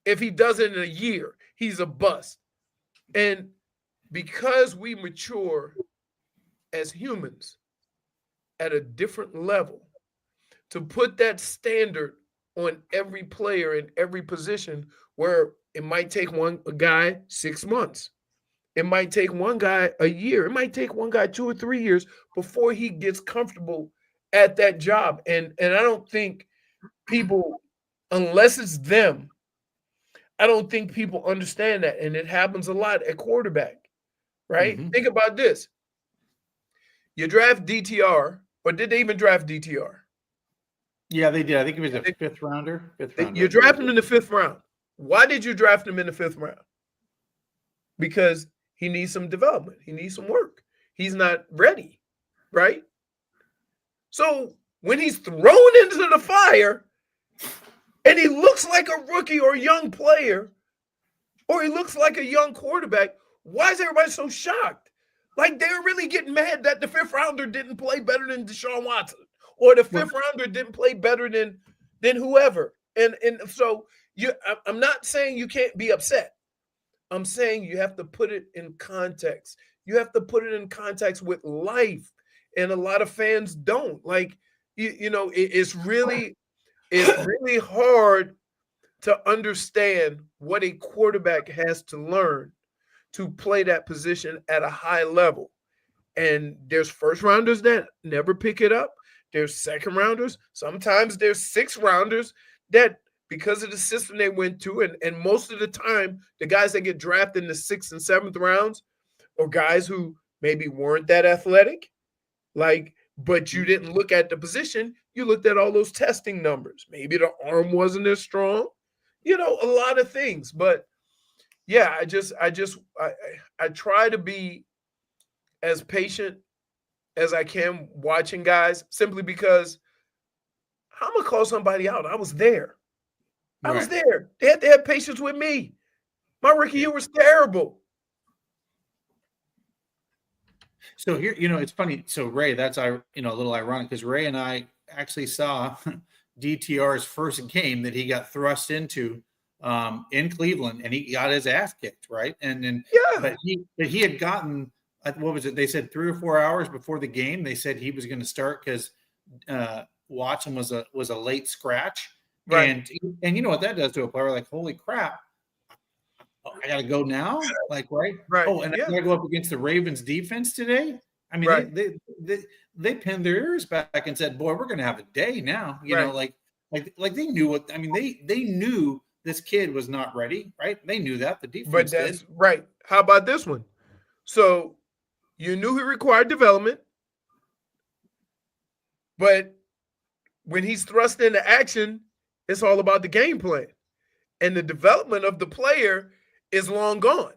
If he does it in a year, he's a bust. And because we mature as humans at a different level, to put that standard on every player in every position, where it might take a guy 6 months, it might take one guy a year, it might take one guy 2 or 3 years before he gets comfortable at that job. And I don't think people, unless it's them, I don't think people understand that. And it happens a lot at quarterback, right? Think about this. You draft DTR, or did they even draft DTR? Yeah, they did. I think it was a fifth rounder. You draft him in the 5th round. Why did you draft him in the 5th round? Because he needs some development. He needs some work. He's not ready, right? So when he's thrown into the fire and he looks like a rookie or a young player, or he looks like a young quarterback, why is everybody so shocked? Like they're really getting mad that the 5th rounder didn't play better than Deshaun Watson, or the 5th rounder didn't play better than whoever. And so I'm not saying you can't be upset. I'm saying you have to put it in context. You have to put it in context with life. And a lot of fans don't. Like, it's really hard to understand what a quarterback has to learn to play that position at a high level. And there's 1st rounders that never pick it up. There's 2nd rounders. Sometimes there's 6th rounders that, because of the system they went to, and most of the time, the guys that get drafted in the 6th and 7th rounds are guys who maybe weren't that athletic, but you didn't look at the position. You looked at all those testing numbers. Maybe the arm wasn't as strong, a lot of things. But yeah, I try to be as patient as I can watching guys, simply because I'm going to call somebody out. I was there. I was there. They had to have patience with me. My rookie year was terrible. So here, it's funny. So Ray, that's a little ironic because Ray and I actually saw DTR's first game that he got thrust into in Cleveland, and he got his ass kicked, right? And then, Yeah. but he had gotten what was it? They said 3 or 4 hours before the game. They said he was going to start because Watson was a late scratch, Right. and you know what that does to a player? Like, holy crap! I got to go now, like, right? Right. Oh, and I got to go up against the Ravens defense today. I mean, Right. they pinned their ears back and said, "Boy, we're going to have a day now." You know, like they knew what. I mean, they knew this kid was not ready, right? They knew that the defense But that's did. right. How about this one? So you knew he required development, but when he's thrust into action, it's all about the game plan. And the development of the player is long gone.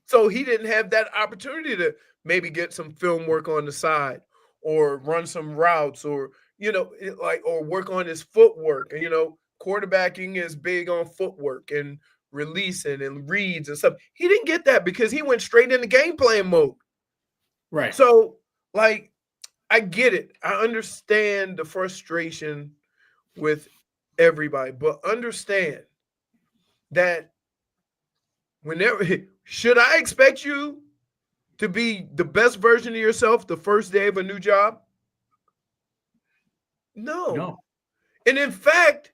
So he didn't have that opportunity to maybe get some film work on the side or run some routes or, or work on his footwork. And, quarterbacking is big on footwork and releasing and reads and stuff. He didn't get that because he went straight into game plan mode. Right. So, I get it. I understand the frustration with everybody, but understand that whenever should I expect you to be the best version of yourself the first day of a new job? No. And in fact,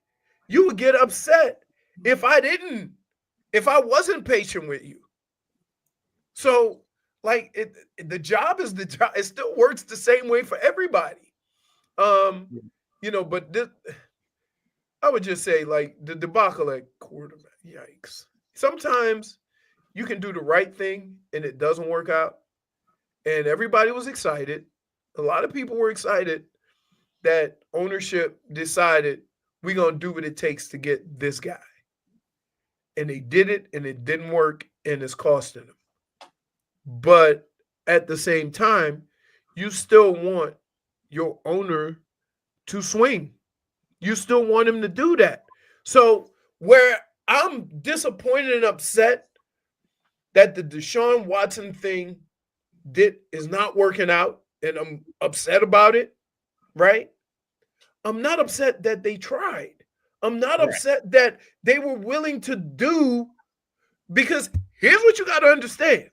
you would get upset if I wasn't patient with you. So, the job is the job. It still works the same way for everybody. But I would just say, the debacle at quarterback. Yikes. Sometimes you can do the right thing and it doesn't work out. And everybody was excited. A lot of people were excited that ownership decided we're going to do what it takes to get this guy. And they did it and it didn't work and it's costing them. But at the same time, you still want your owner to swing. You still want him to do that. So where I'm disappointed and upset that the Deshaun Watson thing is not working out, and I'm upset about it, right? I'm not upset that they tried. I'm not upset that they were willing to do, because here's what you got to understand.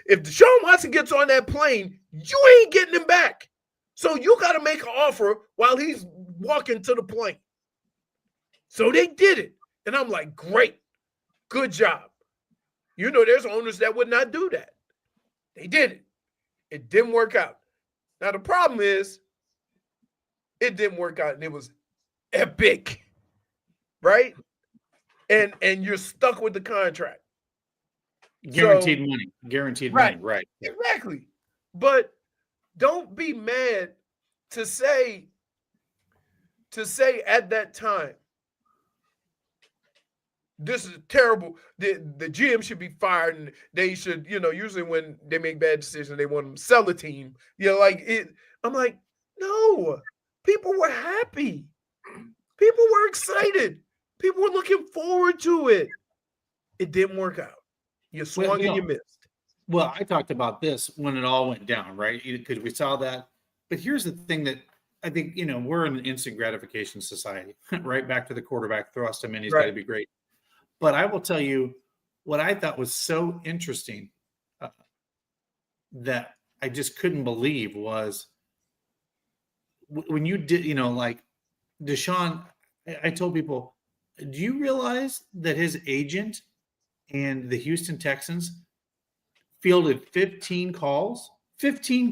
If Deshaun Watson gets on that plane, you ain't getting him back. So you got to make an offer while he's walking to the plane. So they did it. And I'm like, great. Good job. There's owners that would not do that. They did it. It didn't work out. Now, the problem is it didn't work out and it was epic, right? And you're stuck with the contract. Guaranteed money, right? Exactly. But don't be mad to say at that time, this is terrible. The GM should be fired, and they should, usually when they make bad decisions, they want them to sell the team. I'm like, no. People were happy. People were excited. People were looking forward to it. It didn't work out. You swung and you missed. Well, I talked about this when it all went down, right? Because we saw that. But here's the thing that I think, we're in an instant gratification society, right? Back to the quarterback, thrust him in, he's got to be great. But I will tell you what I thought was so interesting that I just couldn't believe was when you did, like Deshaun, I told people, do you realize that his agent and the Houston Texans fielded 15 calls, 15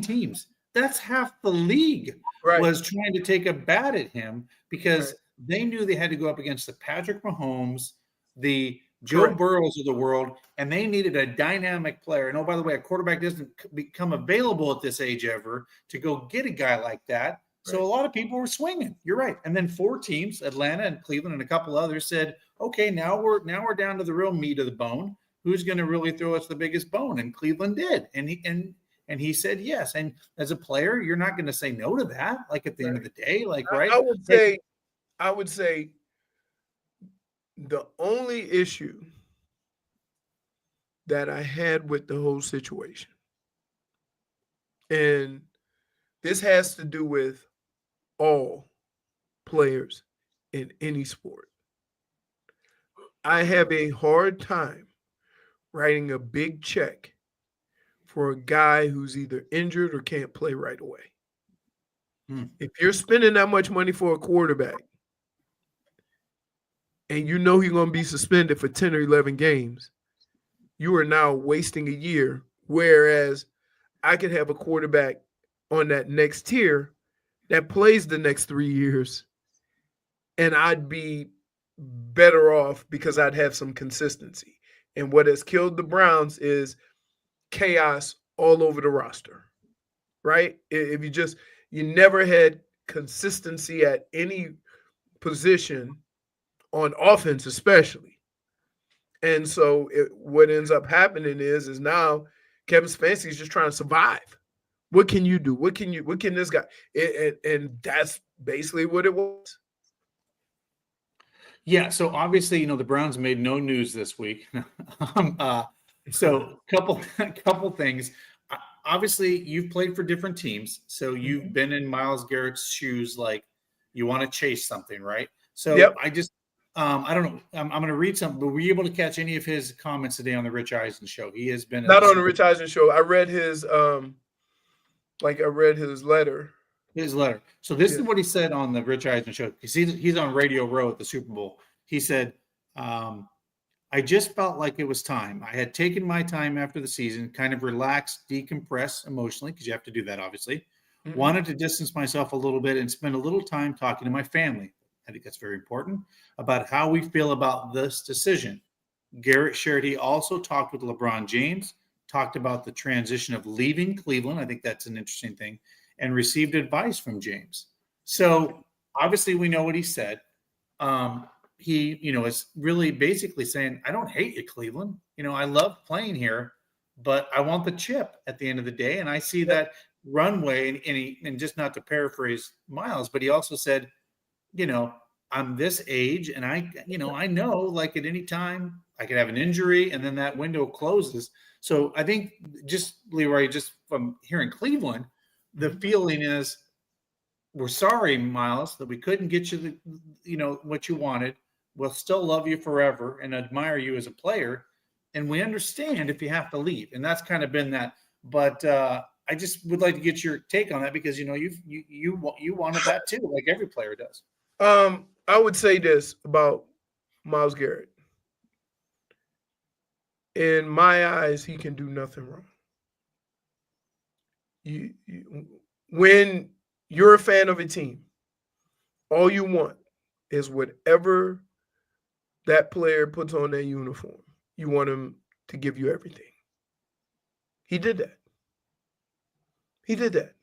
teams? That's half the league was trying to take a bat at him because they knew they had to go up against the Patrick Mahomes, the Joe Burrows of the world, and they needed a dynamic player. And oh, by the way, a quarterback doesn't become available at this age ever to go get a guy like that. So a lot of people were swinging. You're right. And then 4 teams, Atlanta and Cleveland and a couple others, said, okay, now we're down to the real meat of the bone. Who's going to really throw us the biggest bone? And Cleveland did. And he said yes. And as a player, you're not going to say no to that. Like at the end of the day, right? I would say the only issue that I had with the whole situation And this has to do with all players in any sport. I have a hard time writing a big check for a guy who's either injured or can't play right away. If you're spending that much money for a quarterback and you know he's going to be suspended for 10 or 11 games, you are now wasting a year. Whereas I could have a quarterback on that next tier that plays the next 3 years, and I'd be better off because I'd have some consistency. And what has killed the Browns is chaos all over the roster, right? If you never had consistency at any position on offense, especially. And so what ends up happening is now Kevin Stefanski is just trying to survive. What can you do? What can this guy? And that's basically what it was. Yeah. So obviously, the Browns made no news this week. So couple things. Obviously, you've played for different teams, so you've been in Myles Garrett's shoes. Like, you want to chase something, right? So Yep. I don't know. I'm going to read something, but were you able to catch any of his comments today on the Rich Eisen show? He has been not on the Rich Eisen show. I read his letter. His letter. So this is what he said on the Rich Eisen show. He's on Radio Row at the Super Bowl. He said, I just felt like it was time. I had taken my time after the season, kind of relax, decompress emotionally, because you have to do that, obviously. Mm-hmm. Wanted to distance myself a little bit and spend a little time talking to my family. I think that's very important, about how we feel about this decision. Garrett shared he also talked with LeBron James, talked about the transition of leaving Cleveland. I think that's an interesting thing, and received advice from James. So obviously we know what he said. He, is really basically saying, I don't hate you, Cleveland. I love playing here, but I want the chip at the end of the day. And I see that runway, and just not to paraphrase Myles, but he also said, I'm this age, and I know like at any time I could have an injury and then that window closes. So I think Leroy, just from here in Cleveland, the feeling is, we're sorry, Myles, that we couldn't get you what you wanted. We'll still love you forever and admire you as a player. And we understand if you have to leave. And that's kind of been that. But I just would like to get your take on that, because, you wanted that too, like every player does. I would say this about Myles Garrett. In my eyes, he can do nothing wrong. When you're a fan of a team, all you want is whatever that player puts on their uniform. You want him to give you everything. He did that. He did that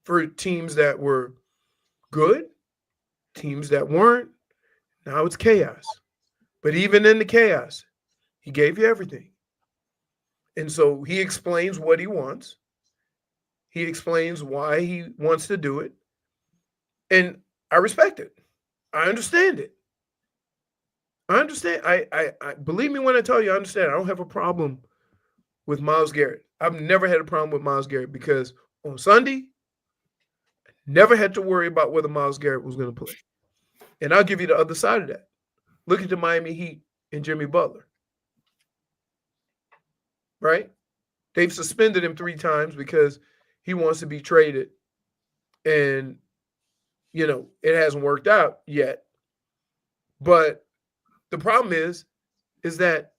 for teams that were good, teams that weren't. Now it's chaos. But even in the chaos, he gave you everything. And so he explains what he wants. He explains why he wants to do it. And I respect it. I understand it. I understand. I believe me when I tell you, I understand. I don't have a problem with Myles Garrett. I've never had a problem with Myles Garrett, because on Sunday, I never had to worry about whether Myles Garrett was going to play. And I'll give you the other side of that. Look at the Miami Heat and Jimmy Butler. Right? They've suspended him 3 times because he wants to be traded. And, it hasn't worked out yet. But the problem is that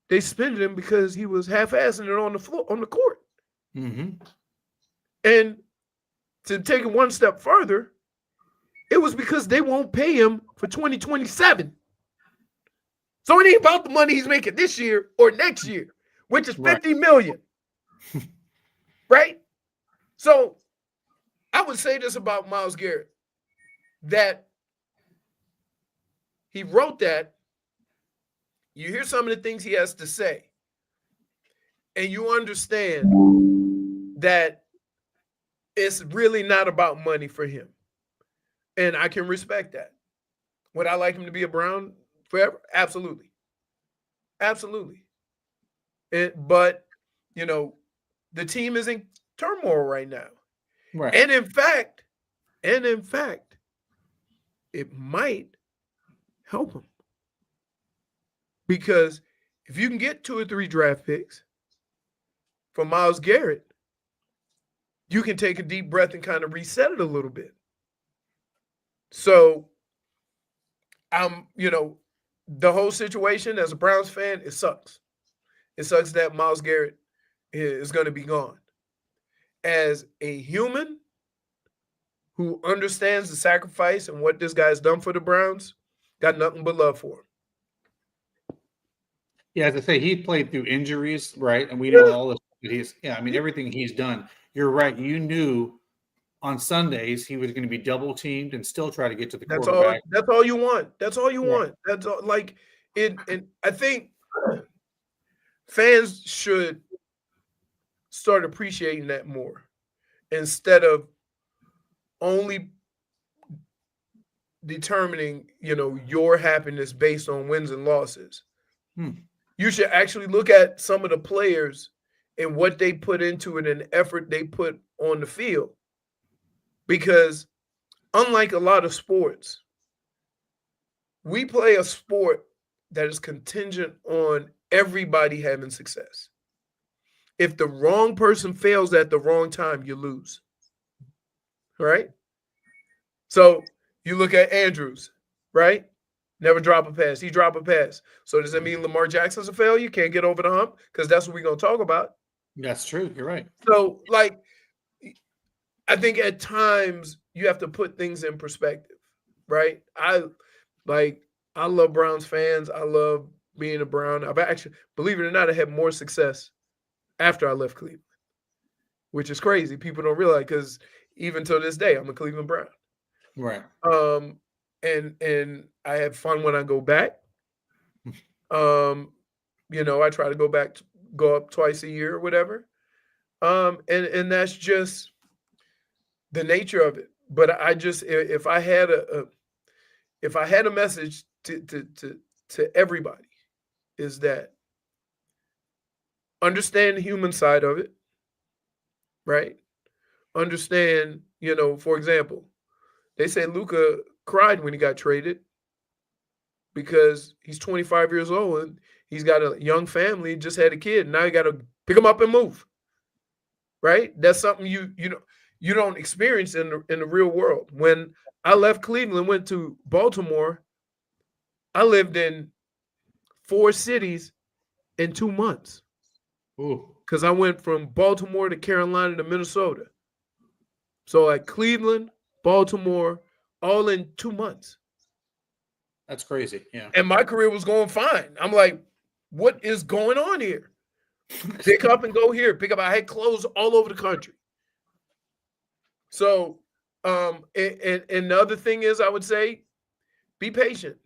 they suspended him because he was half-assing it on the court. Mm-hmm. And to take it one step further, it was because they won't pay him for 2027. So it ain't about the money he's making this year or next year, which is $50 million. Right? So I would say this about Myles Garrett, that he wrote that. You hear some of the things he has to say, and you understand that it's really not about money for him. And I can respect that. Would I like him to be a Brown forever? Absolutely. Absolutely. But, the team isn't turmoil right now. Right. And in fact, it might help them. Because if you can get 2 or 3 draft picks for Myles Garrett, you can take a deep breath and kind of reset it a little bit. So, the whole situation as a Browns fan, it sucks. It sucks that Myles Garrett is going to be gone. As a human who understands the sacrifice and what this guy's done for the Browns, got nothing but love for him. Yeah, as I say, he played through injuries, right? And we know all this. Everything he's done. You're right. You knew on Sundays he was going to be double teamed and still try to get to the quarterback. That's all you want. That's all you want. That's all. Like it. And I think fans should start appreciating that more instead of only determining, your happiness based on wins and losses. You should actually look at some of the players and what they put into it and the effort they put on the field. Because unlike a lot of sports, we play a sport that is contingent on everybody having success. If the wrong person fails at the wrong time, you lose. Right? So you look at Andrews, right? Never drop a pass. He dropped a pass. So does that mean Lamar Jackson's a failure? Can't get over the hump? Because that's what we're going to talk about. That's true. You're right. So, I think at times you have to put things in perspective, right? I love Browns fans. I love being a Brown. I've actually, believe it or not, I had more success after I left Cleveland, which is crazy. People don't realize because even to this day, I'm a Cleveland Brown. Right. And I have fun when I go back. I try to go up twice a year or whatever. And that's just the nature of it. But I just, if I had a message to everybody, is that understand the human side of it, right? Understand, for example, they say Luka cried when he got traded because he's 25 years old and he's got a young family, just had a kid. And now you got to pick him up and move, right? That's something you don't experience in the real world. When I left Cleveland, went to Baltimore, I lived in 4 cities in 2 months. Because I went from Baltimore to Carolina to Minnesota. So Cleveland, Baltimore, all in 2 months. That's crazy. Yeah. And my career was going fine. I'm like, what is going on here? Pick up and go here. Pick up. I had clothes all over the country. So, and the other thing is, I would say, be patient,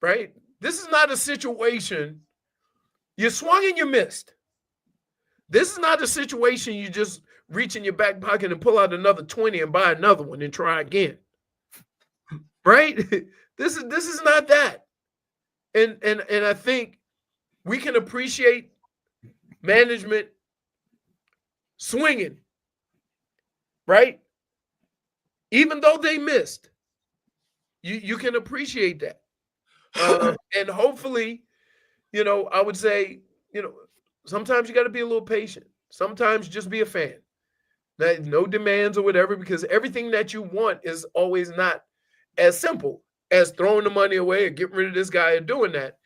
right? This is not a situation you swung and you missed. This is not a situation you just reach in your back pocket and pull out another 20 and buy another one and try again, right? This is not that. And I think we can appreciate management swinging, right? Even though they missed, you can appreciate that. And hopefully, I would say, sometimes you got to be a little patient. Sometimes just be a fan. No demands or whatever, because everything that you want is always not as simple as throwing the money away or getting rid of this guy and doing that.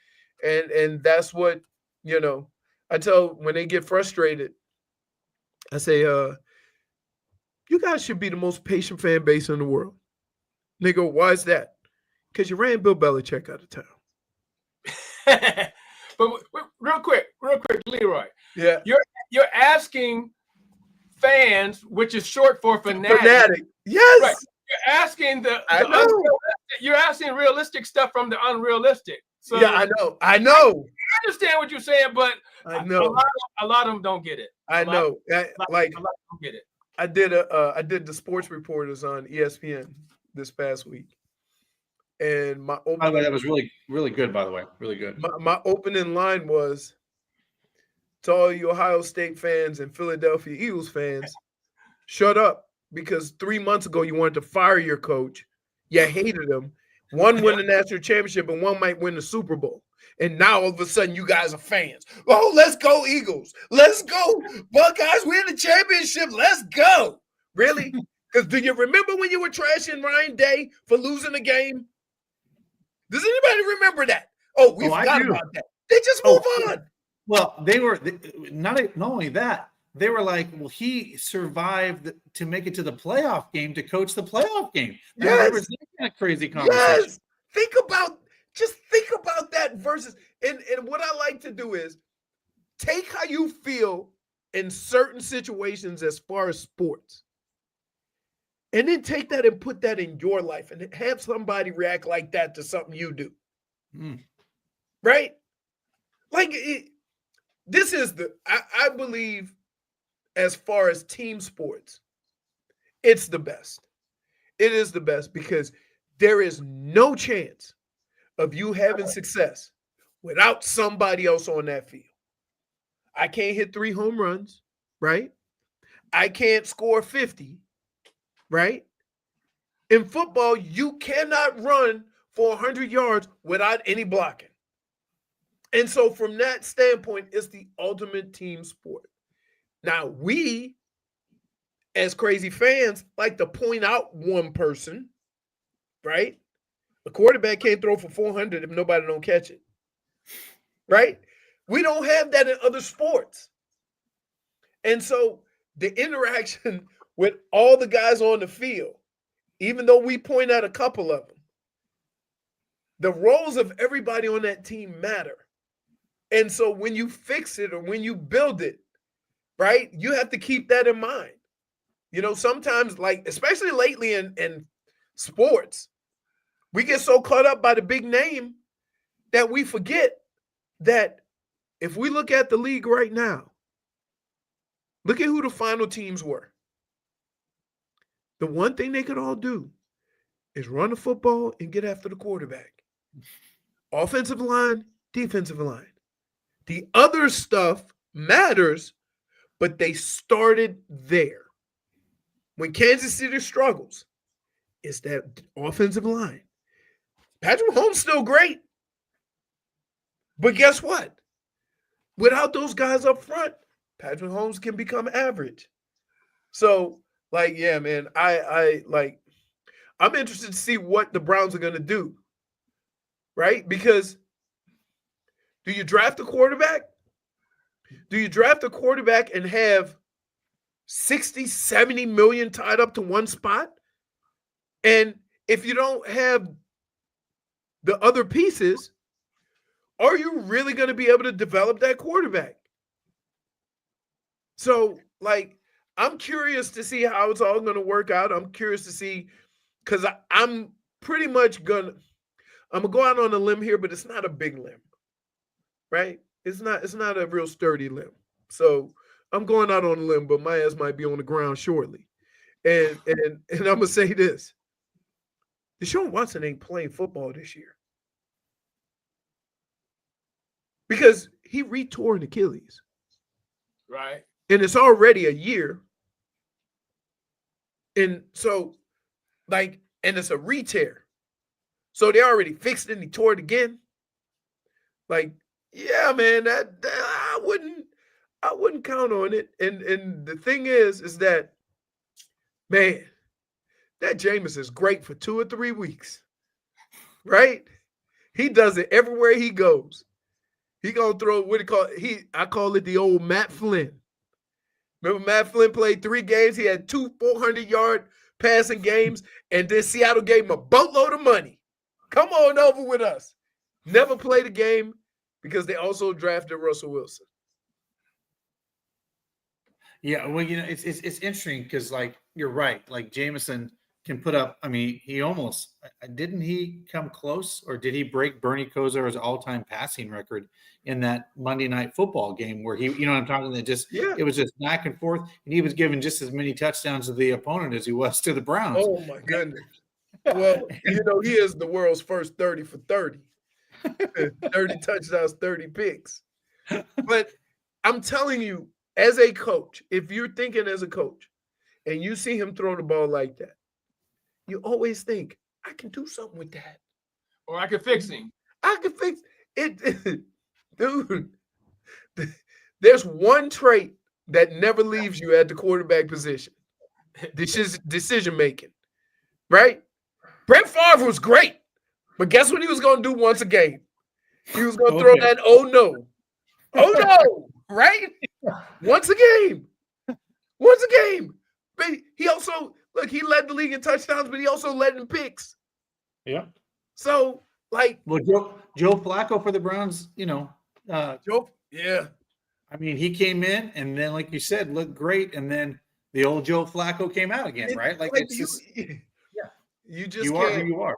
And that's what, I tell when they get frustrated, I say, you guys should be the most patient fan base in the world. And they go, why is that? Because you ran Bill Belichick out of town. But real quick, Leroy. Yeah. You're asking fans, which is short for fanatic. Yes. Right. You're asking you're asking realistic stuff from the unrealistic. So yeah, I know. I understand what you're saying, but I know a lot of them don't get it. I know. A lot of them don't get it. I did the sports reporters on ESPN this past week. And my opening, by the way, that was really, really good, by the way. Really good. My opening line was, to all you Ohio State fans and Philadelphia Eagles fans, shut up. Because 3 months ago, you wanted to fire your coach. You hated him. One won the national championship and one might win the Super Bowl. And now all of a sudden you guys are fans. Oh, let's go Eagles. Let's go Buckeyes. We're in the championship. Let's go. Really? Because do you remember when you were trashing Ryan Day for losing the game? Does anybody remember that? Oh, we forgot about that. They just move on. Well, not only that, they were like, well, he survived to make it to the playoff game to coach the playoff game. There was that kind of crazy conversation. Yes. Just think about that versus, and what I like to do is take how you feel in certain situations as far as sports, and then take that and put that in your life and have somebody react like that to something you do. Right? Like this is I believe as far as team sports, it's the best. It is the best because there is no chance of you having success without somebody else on that field. I can't hit 3 home runs, right? I can't score 50, right? In football, you cannot run for 100 yards without any blocking. And so from that standpoint, it's the ultimate team sport. Now, we, as crazy fans, like to point out one person, right? The quarterback can't throw for 400 if nobody don't catch it, right? We don't have that in other sports. And so the interaction with all the guys on the field, even though we point out a couple of them, the roles of everybody on that team matter. And so when you fix it or when you build it, right, you have to keep that in mind. You know, sometimes, like, especially lately in sports, we get so caught up by the big name that we forget that if we look at the league right now, look at who the final teams were. The one thing they could all do is run the football and get after the quarterback. Offensive line, defensive line. The other stuff matters, but they started there. When Kansas City struggles, it's that offensive line. Patrick Mahomes still great. But guess what? Without those guys up front, Patrick Mahomes can become average. So, like, yeah, man, I'm interested to see what the Browns are going to do, right? Because do you draft a quarterback? Do you draft a quarterback and have 60, 70 million tied up to one spot? And if you don't have the other pieces, are you really going to be able to develop that quarterback? So, like, I'm curious to see how it's all going to work out. I'm curious to see, because I'm pretty much I'm going to go out on a limb here, but it's not a big limb, right? It's not a real sturdy limb. So I'm going out on a limb, but my ass might be on the ground shortly. And I'm going to say this. Deshaun Watson ain't playing football this year. Because he retore an Achilles. Right. And it's already a year. And so, like, and it's a re-tear. So they already fixed it and he tore it again. Like, yeah, man, that I wouldn't count on it. And the thing is that, man, that Jameis is great for 2 or 3 weeks. Right? He does it everywhere he goes. He gonna throw I call it the old Matt Flynn. Remember Matt Flynn played 3 games. He had 2 400-yard passing games, and then Seattle gave him a boatload of money. Come on over with us. Never played a game because they also drafted Russell Wilson. Yeah, well, you know, it's interesting because, like, you're right. Like, Jameson can put up. I mean, he almost didn't he come close, or did he break Bernie Kosar's all-time passing record in that Monday Night Football game where he, you know what I'm talking about? It was just back and forth, and he was given just as many touchdowns to the opponent as he was to the Browns. Oh my goodness. Well, you know, he is the world's first 30 for 30. 30 touchdowns, 30 picks. But I'm telling you, as a coach, if you're thinking as a coach and you see him throw the ball like that, you always think, I can do something with that. Or I can fix him. I can fix it. Dude, there's one trait that never leaves you at the quarterback position. Decision making, right? Brett Favre was great, but guess what he was going to do once a game? He was going to throw that oh no, right? Once a game. But he also, look, he led the league in touchdowns, but he also led in picks. Yeah. So, like, well, Joe Flacco for the Browns, Joe, yeah. I mean, he came in and then, like you said, looked great, and then the old Joe Flacco came out again, right? Like it's just, you just you can't, are who you are,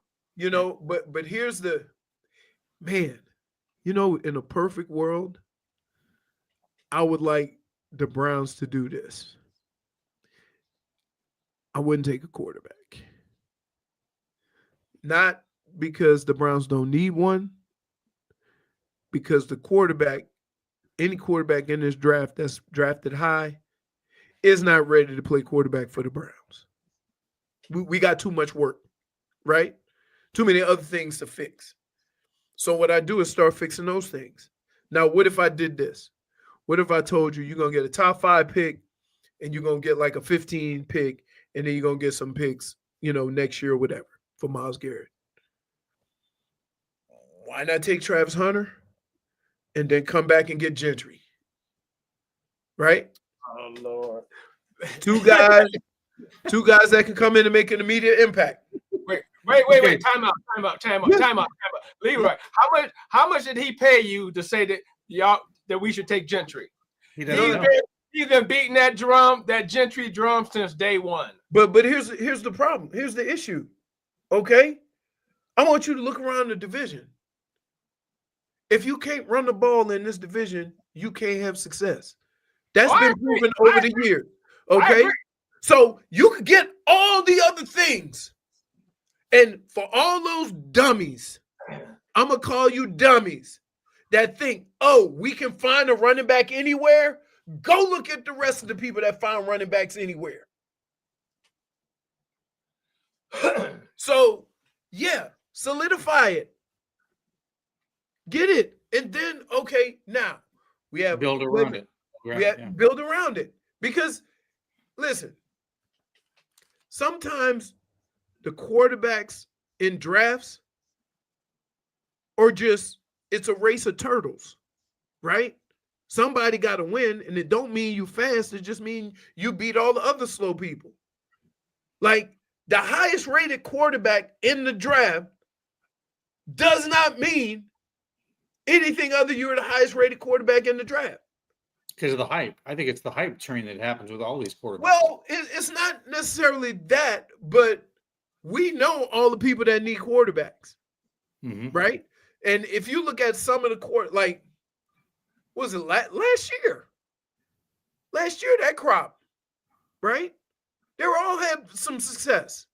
But here's the man. In a perfect world, I would like the Browns to do this. I wouldn't take a quarterback. Not because the Browns don't need one, because any quarterback in this draft that's drafted high is not ready to play quarterback for the Browns. We got too much work, right? Too many other things to fix. So what I do is start fixing those things. Now, what if I did this? What if I told you you're going to get a top 5 pick and you're going to get like a 15 pick and then you're going to get some picks, next year or whatever for Myles Garrett? Why not take Travis Hunter and then come back and get Gentry? Right? Oh, Lord. Two guys that can come in and make an immediate impact. Wait. Time out. Leroy, how much did he pay you to say that we should take Gentry? He's been beating that Gentry drum since day one. But here's the problem. Here's the issue. Okay? I want you to look around the division. If you can't run the ball in this division, you can't have success. That's been proven over the years. Okay? So you could get all the other things. And for all those dummies, I'm going to call you dummies that think, we can find a running back anywhere. Go look at the rest of the people that find running backs anywhere. So, yeah, solidify it. Get it. And then, okay, now we have build around it. Build around it. Because, listen, sometimes the quarterbacks in drafts are it's a race of turtles, right? Somebody got to win, and it don't mean you fast. It just mean you beat all the other slow people. Like, the highest rated quarterback in the draft does not mean anything other than you're the highest rated quarterback in the draft. Because of the hype. I think it's the hype train that happens with all these quarterbacks. Well, it's not necessarily that, but we know all the people that need quarterbacks, right? And if you look at some of the like, was it last year? Last year, that crop, right? They were all had some success.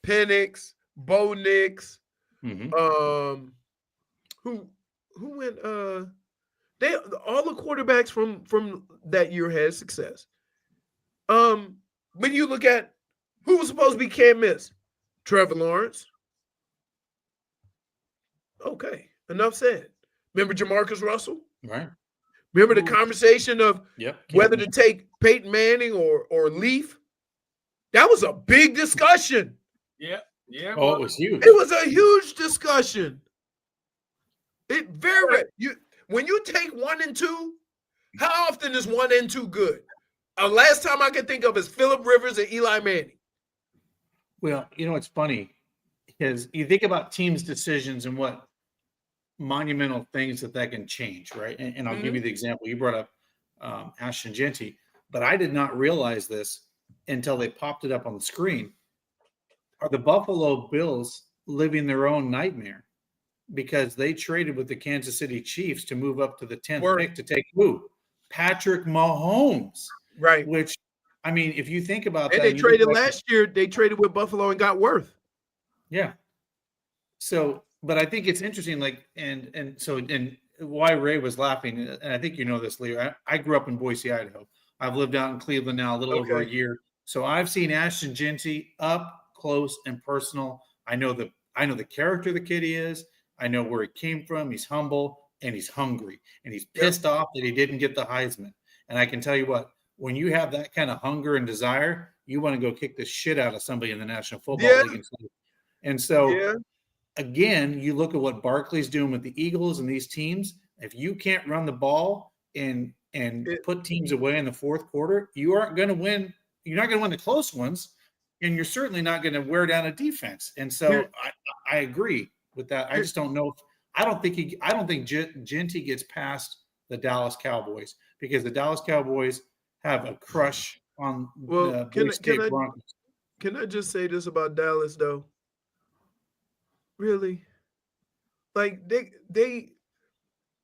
Penix, Bo Nix, who went? They all the quarterbacks from that year had success. When you look at who was supposed to be can't miss, Trevor Lawrence. Okay, enough said. Remember Jamarcus Russell? Right. Remember the conversation of whether to take Peyton Manning or Leaf? That was a big discussion. Yeah. Oh, it was huge. It was a huge discussion. When you take 1 and 2, how often is 1 and 2 good? Last time I can think of is Phillip Rivers and Eli Manning. Well, it's funny because you think about teams' decisions and what monumental things that can change, right? And I'll give you the example. You brought up Ashton Genty, but I did not realize this until they popped it up on the screen. Are the Buffalo Bills living their own nightmare? Because they traded with the Kansas City Chiefs to move up to the 10th pick to take who? Patrick Mahomes. Right. Which, I mean, if you think about that. And they traded last year. They traded with Buffalo and got Worth. Yeah. So, but I think it's interesting, like, and why Ray was laughing, and I think you know this, Leo. I grew up in Boise, Idaho. I've lived out in Cleveland now a little over a year. So I've seen Ashton Jeanty up close and personal. I know the character the kid is. I know where he came from. He's humble and he's hungry and he's pissed off that he didn't get the Heisman. And I can tell you what, when you have that kind of hunger and desire, you want to go kick the shit out of somebody in the National Football League. And so again, you look at what Barkley's doing with the Eagles and these teams. If you can't run the ball and put teams away in the fourth quarter, you aren't going to win. You're not going to win the close ones, and you're certainly not going to wear down a defense. And so I agree with that. I just don't know. I don't think Jeanty gets past the Dallas Cowboys because the Dallas Cowboys have a crush on the Boise State Broncos. Can I just say this about Dallas though? Really? Like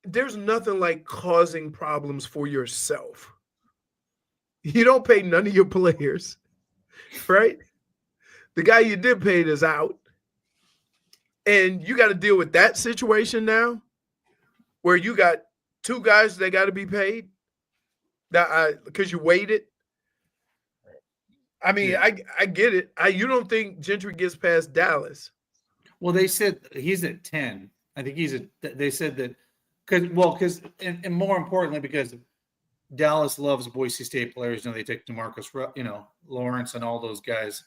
there's nothing like causing problems for yourself. You don't pay none of your players, right? The guy you did pay is out. And you got to deal with that situation now where you got two guys that got to be paid because you waited. I mean, I get it. You don't think Gentry gets past Dallas? Well, they said he's at 10. I think they said that because more importantly, because Dallas loves Boise State players. They take DeMarcus, Lawrence and all those guys.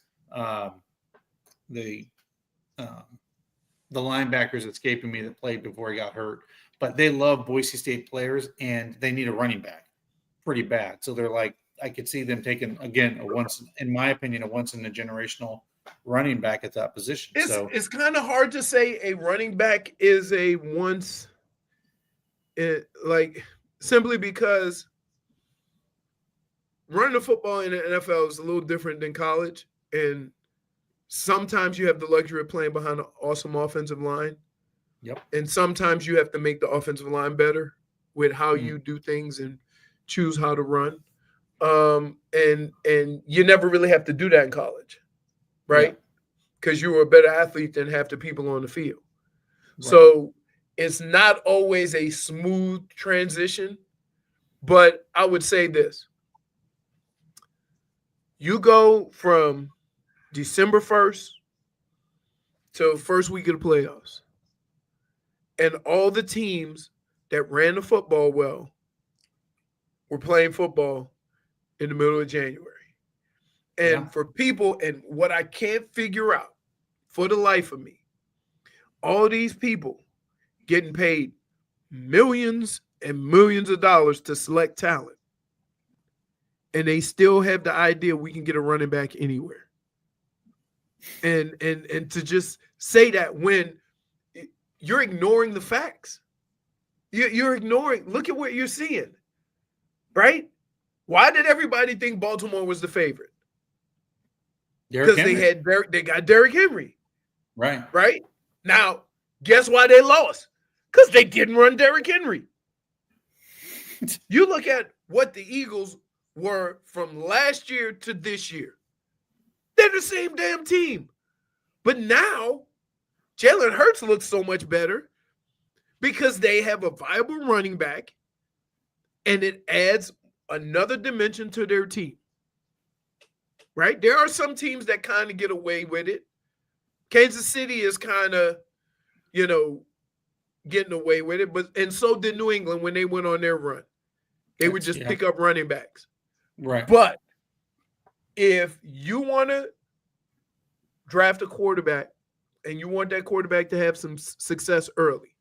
The linebackers escaping me that played before he got hurt, but they love Boise State players and they need a running back pretty bad. So they're like, I could see them taking again in my opinion, a once in a generational running back at that position. It's kind of hard to say a running back is a once, simply because running the football in the NFL is a little different than college, and sometimes you have the luxury of playing behind an awesome offensive line. Yep. And sometimes you have to make the offensive line better with how you do things and choose how to run. And you never really have to do that in college, right? Because you were a better athlete than half the people on the field. Right. So it's not always a smooth transition, but I would say this. You go from December 1st to first week of the playoffs, and all the teams that ran the football well were playing football in the middle of January. And for people, and what I can't figure out for the life of me, all these people getting paid millions and millions of dollars to select talent, and they still have the idea we can get a running back anywhere. And to just say that when you're ignoring the facts, you're ignoring. Look at what you're seeing, right? Why did everybody think Baltimore was the favorite? Because they got Derrick Henry, right. Now, guess why they lost? Because they didn't run Derrick Henry. You look at what the Eagles were from last year to this year. They're the same damn team. But now, Jalen Hurts looks so much better because they have a viable running back, and it adds another dimension to their team. Right? There are some teams that kind of get away with it. Kansas City is kind of, getting away with it. And so did New England when they went on their run. They would just pick up running backs. Right. But if you want to draft a quarterback and you want that quarterback to have some success early,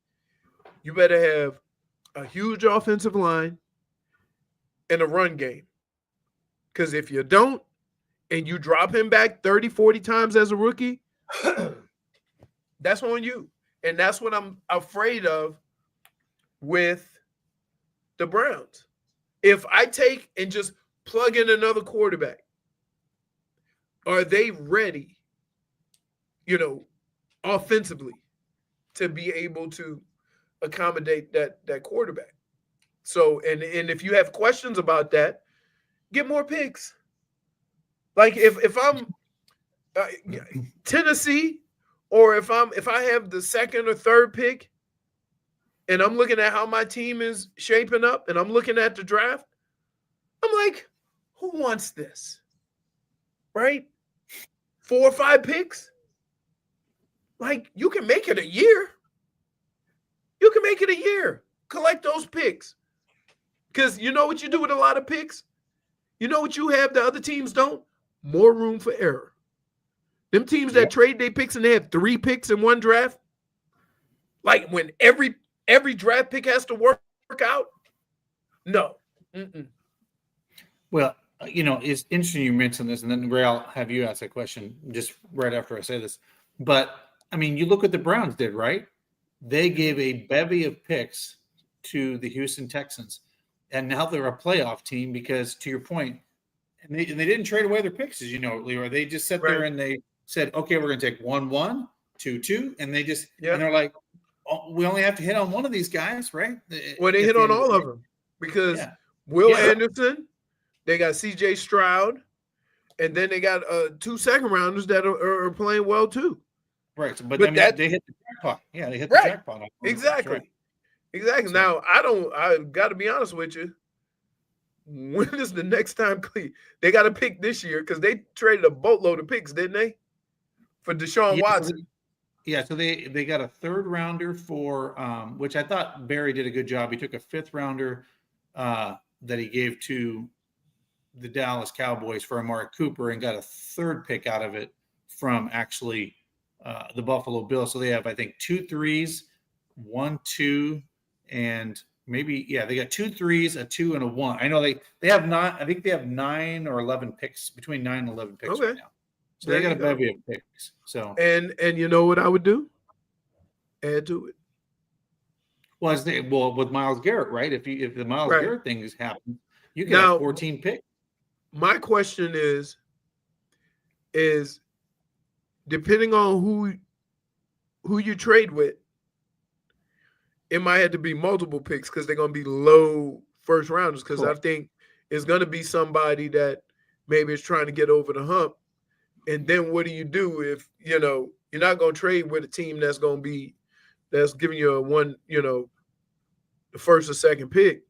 you better have a huge offensive line and a run game. Because if you don't, and you drop him back 30, 40 times as a rookie, that's on you. And that's what I'm afraid of with the Browns. If I take and just plug in another quarterback, are they ready, offensively to be able to accommodate that quarterback? So, and if you have questions about that, get more picks. Like if I'm Tennessee, or if I have the second or third pick, and I'm looking at how my team is shaping up, and I'm looking at the draft, I'm like, who wants this? Right? 4 or 5 picks? Like, you can make it a year. You can make it a year. Collect those picks. Because you know what you do with a lot of picks? You know what you have the other teams don't? More room for error. Them teams that trade their picks and they have 3 picks in one draft, like when every draft pick has to work out, no. Mm-mm. Well, it's interesting you mentioned this, and then Ray, I'll have you ask a question just right after I say this. But, I mean, you look what the Browns did, right? They gave a bevy of picks to the Houston Texans, and now they're a playoff team because, to your point, and they didn't trade away their picks, as you know, Leroy. They just sat there and they said, okay, we're going to take 1-1, 2-2, and they just and they're like, oh, we only have to hit on one of these guys, right? Well, they hit on all of them because Will Anderson, they got C.J. Stroud, and then they got 2 second-rounders that are playing well too. Right, but I mean, they hit the jackpot. Yeah, they hit the jackpot. Exactly. Exactly. So, now, I got to be honest with you. When is the next time they got to pick this year? Because they traded a boatload of picks, didn't they? For Deshaun Watson. Yeah, so they got a 3rd rounder for which I thought Barry did a good job. He took a 5th rounder that he gave to the Dallas Cowboys for Amari Cooper and got a 3rd pick out of it from actually the Buffalo Bills. So they have, I think, 2 3s, 1 2, and maybe they got 2 3s, a 2, and a 1. I know they have not. I think they have 9 or 11 picks, between 9 and 11 picks right now. So they got a bevy of picks. So and you know what I would do? Add to it. Well, with Myles Garrett, right? If the Myles Garrett thing has happened, you can have 14 picks. My question is depending on who you trade with, it might have to be multiple picks because they're going to be low first rounders. Because I think it's going to be somebody that maybe is trying to get over the hump. And then what do you do if, you're not going to trade with a team that's giving you the first or second pick.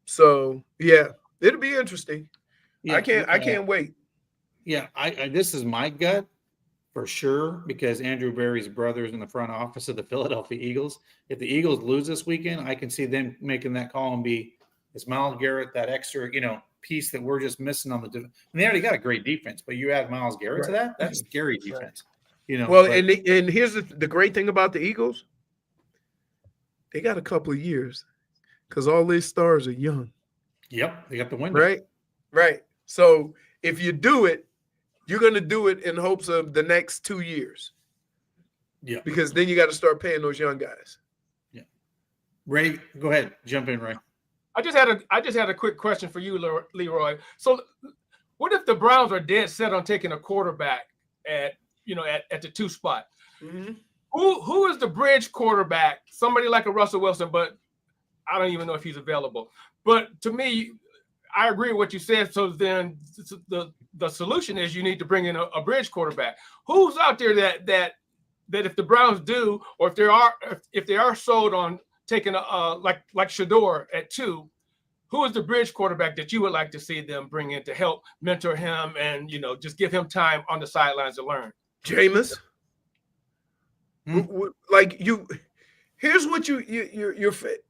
So, it'll be interesting. Yeah, I can't wait. Yeah, I this is my gut for sure because Andrew Berry's brother is in the front office of the Philadelphia Eagles. If the Eagles lose this weekend, I can see them making that call and it's Myles Garrett, that extra, piece that we're just missing on the defense. And they already got a great defense, but you add Myles Garrett to that, that's scary defense. Well, and here's the great thing about the Eagles. They got a couple of years because all these stars are young. Yep, they got the window. Right. So if you do it, you're going to do it in hopes of the next 2 years. Yeah. Because then you got to start paying those young guys. Yeah. Ray, go ahead. Jump in, Ray. I just had a quick question for you, Leroy. So what if the Browns are dead set on taking a quarterback at the 2 spot? Mm-hmm. Who is the bridge quarterback? Somebody like a Russell Wilson, but I don't even know if he's available. But to me, I agree with what you said. So then the solution is you need to bring in a bridge quarterback. Who's out there that if the Browns do, or if they are sold on taking like Shador at 2, who is the bridge quarterback that you would like to see them bring in to help mentor him and just give him time on the sidelines to learn? Jameis. Here's what you're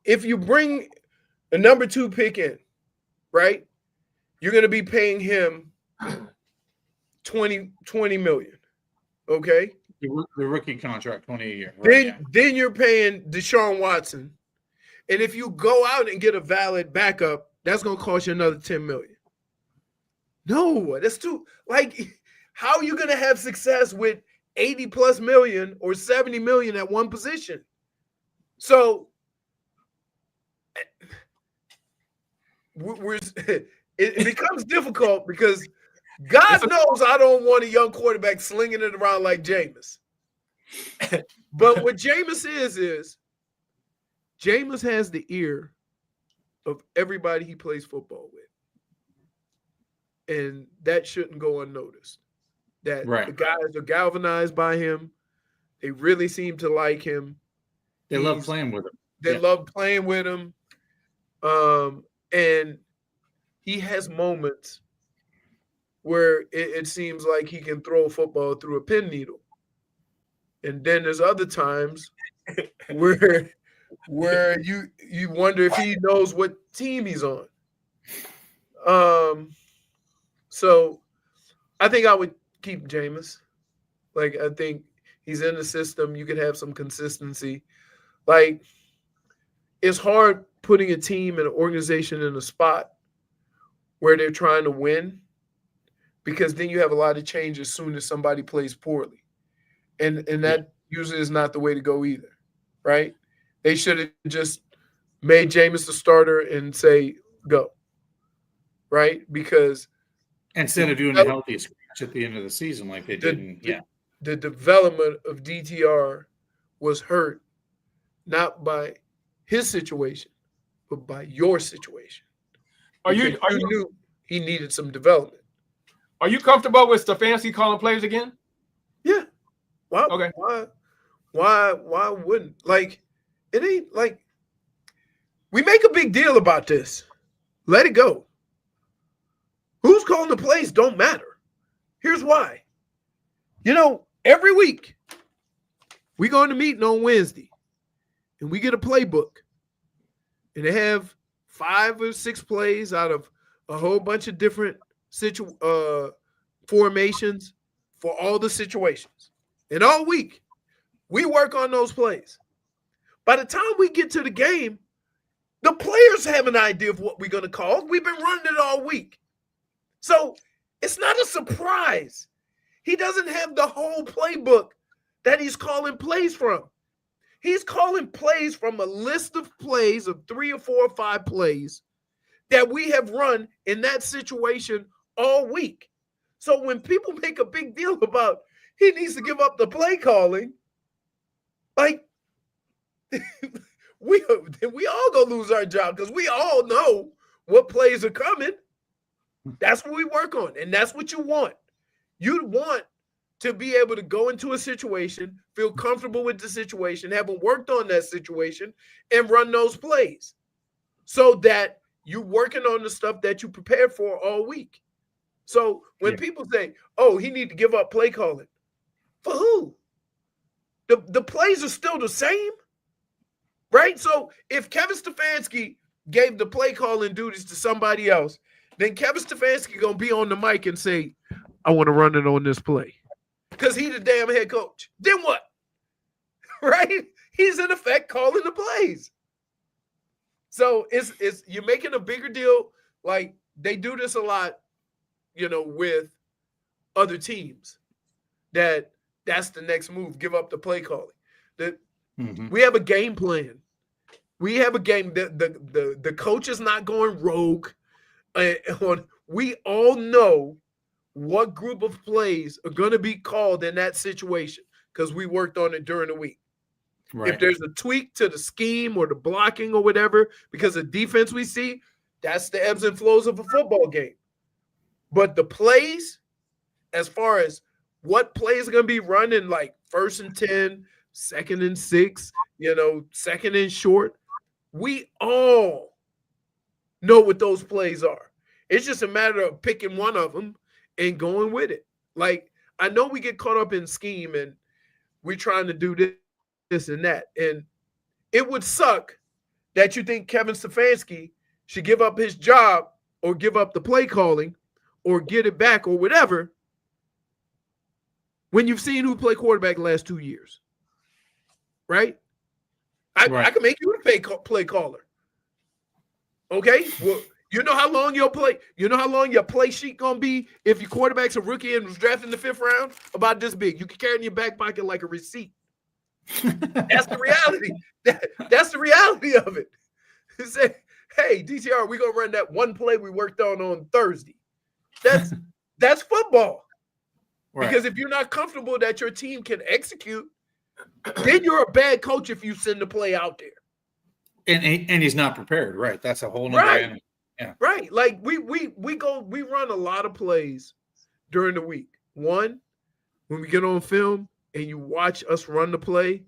if you bring a number 2 pick in, right? You're going to be paying him $20 million. Okay? The rookie contract, 20 a year. Then you're paying Deshaun Watson. And if you go out and get a valid backup, that's going to cost you another $10 million. No, that's too how are you going to have success with 80 plus million or 70 million at one position? So it becomes difficult because God knows I don't want a young quarterback slinging it around like Jameis. But what Jameis is Jameis has the ear of everybody he plays football with. And that shouldn't go unnoticed. That the guys are galvanized by him. They really seem to like him. They love playing with him. They love playing with him. And he has moments where it seems like he can throw a football through a pin needle. And then there's other times where you wonder if he knows what team he's on. So I think I would keep Jameis. Like, I think he's in the system. You could have some consistency. Like, it's hard putting a team and an organization in a spot where they're trying to win, because then you have a lot of change as soon as somebody plays poorly. And that usually is not the way to go either, right? They should have just made Jameis the starter and say, go, right? Because instead of doing the healthy scratch at the end of the season like they did. The development of DTR was hurt not by his situation, but by your situation. Are you knew he needed some development? Are you comfortable with Stefanski calling plays again? Yeah. Why? Okay. Why wouldn't? Like, it ain't like we make a big deal about this. Let it go. Who's calling the plays don't matter. Here's why. You know, every week we go into meeting on Wednesday and we get a playbook, and they have 5 or 6 plays out of a whole bunch of different formations for all the situations. And all week we work on those plays. By the time we get to the game, the players have an idea of what we're going to call. We've been running it all week. So it's not a surprise. He doesn't have the whole playbook that he's calling plays from. He's calling plays from a list of plays of 3 or 4 or 5 plays that we have run in that situation all week. So when people make a big deal about he needs to give up the play calling, like, we all gonna lose our job, because we all know what plays are coming. That's what we work on, and that's what you want. You want to be able to go into a situation, feel comfortable with the situation, having worked on that situation, and run those plays so that you're working on the stuff that you prepared for all week. So when people say, oh, he need to give up play calling, for who? The plays are still the same, right? So if Kevin Stefanski gave the play calling duties to somebody else, then Kevin Stefanski going to be on the mic and say, I want to run it on this play, because he's the damn head coach. Then what? Right? He's in effect calling the plays. So it's you're making a bigger deal. Like, they do this a lot, you know, with other teams, that's the next move. Give up the play calling. We have a game plan. We have a game. The coach is not going rogue. We all know what group of plays are going to be called in that situation, because we worked on it during the week. Right. If there's a tweak to the scheme or the blocking or whatever, because of defense we see, that's the ebbs and flows of a football game. But the plays, as far as what plays are going to be running, like 1st and 10, 2nd and 6, you know, 2nd and short, we all know what those plays are. It's just a matter of picking one of them and going with it. Like, I know we get caught up in scheme and we're trying to do this and that. And it would suck that you think Kevin Stefanski should give up his job or give up the play calling or get it back or whatever when you've seen who play quarterback the last 2 years. Right? I can make you a play caller. Okay? Well, you know how long your play sheet gonna be if your quarterback's a rookie and was drafted in the 5th round? About this big. You can carry it in your back pocket like a receipt. That's the reality. That's the reality of it. Say, hey, DTR, we're gonna run that one play we worked on Thursday. That's football. Right. Because if you're not comfortable that your team can execute, then you're a bad coach if you send the play out there. And he's not prepared, right? That's a whole nother animal. Yeah. Right. Like we run a lot of plays during the week. One, when we get on film and you watch us run the play,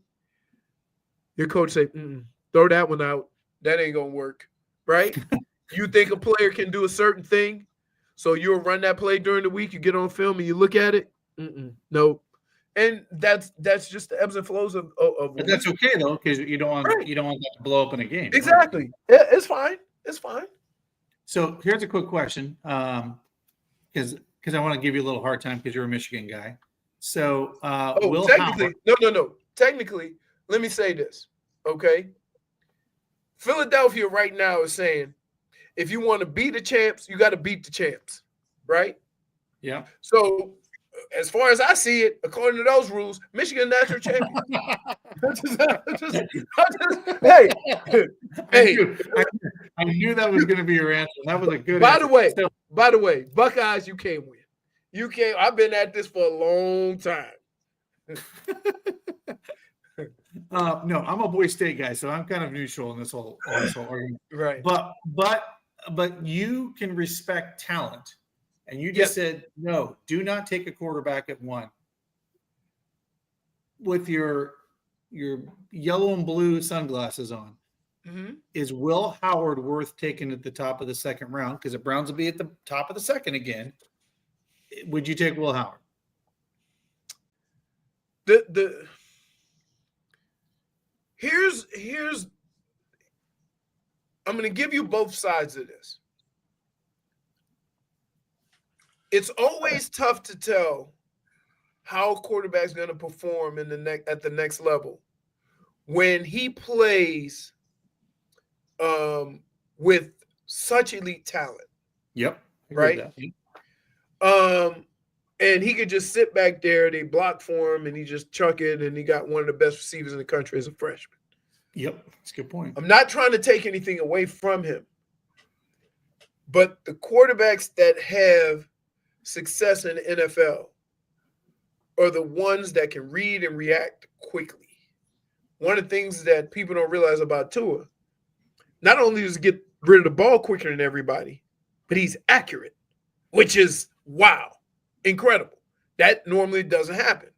Your coach say, throw that one out. That ain't gonna work, right? You think a player can do a certain thing, so you'll run that play during the week. You get on film and you look at it. No, and that's just the ebbs and flows of. But that's okay though, because you don't want that to blow up in a game. Exactly, it's fine. It's fine. So here's a quick question, because I want to give you a little hard time because you're a Michigan guy. So Will technically, Howard, no. Technically, let me say this, okay? Philadelphia right now is saying, if you want to be the champs, you got to beat the champs, right? Yeah. So, as far as I see it, according to those rules, Michigan national champion. Hey, I knew that was going to be your answer. That was a good. By answer. the way, Buckeyes, you can't win. You can't. I've been at this for a long time. No, I'm a Boise State guy, so I'm kind of neutral in this whole argument. Right. But you can respect talent, and you just said no. Do not take a quarterback at 1 with your yellow and blue sunglasses on. Is Will Howard worth taking at the top of the second round? Because the Browns will be at the top of the second again. Would you take Will Howard? Here's I'm going to give you both sides of this. It's always tough to tell how a quarterback's going to perform at the next level when he plays with such elite talent. Yep. Right. And he could just sit back there, they block for him, and he just chuck it, and he got one of the best receivers in the country as a freshman. Yep, that's a good point. I'm not trying to take anything away from him, but the quarterbacks that have success in the NFL are the ones that can read and react quickly. One of the things that people don't realize about Tua, not only does he get rid of the ball quicker than everybody, but he's accurate, which is wow. Incredible. That normally doesn't happen.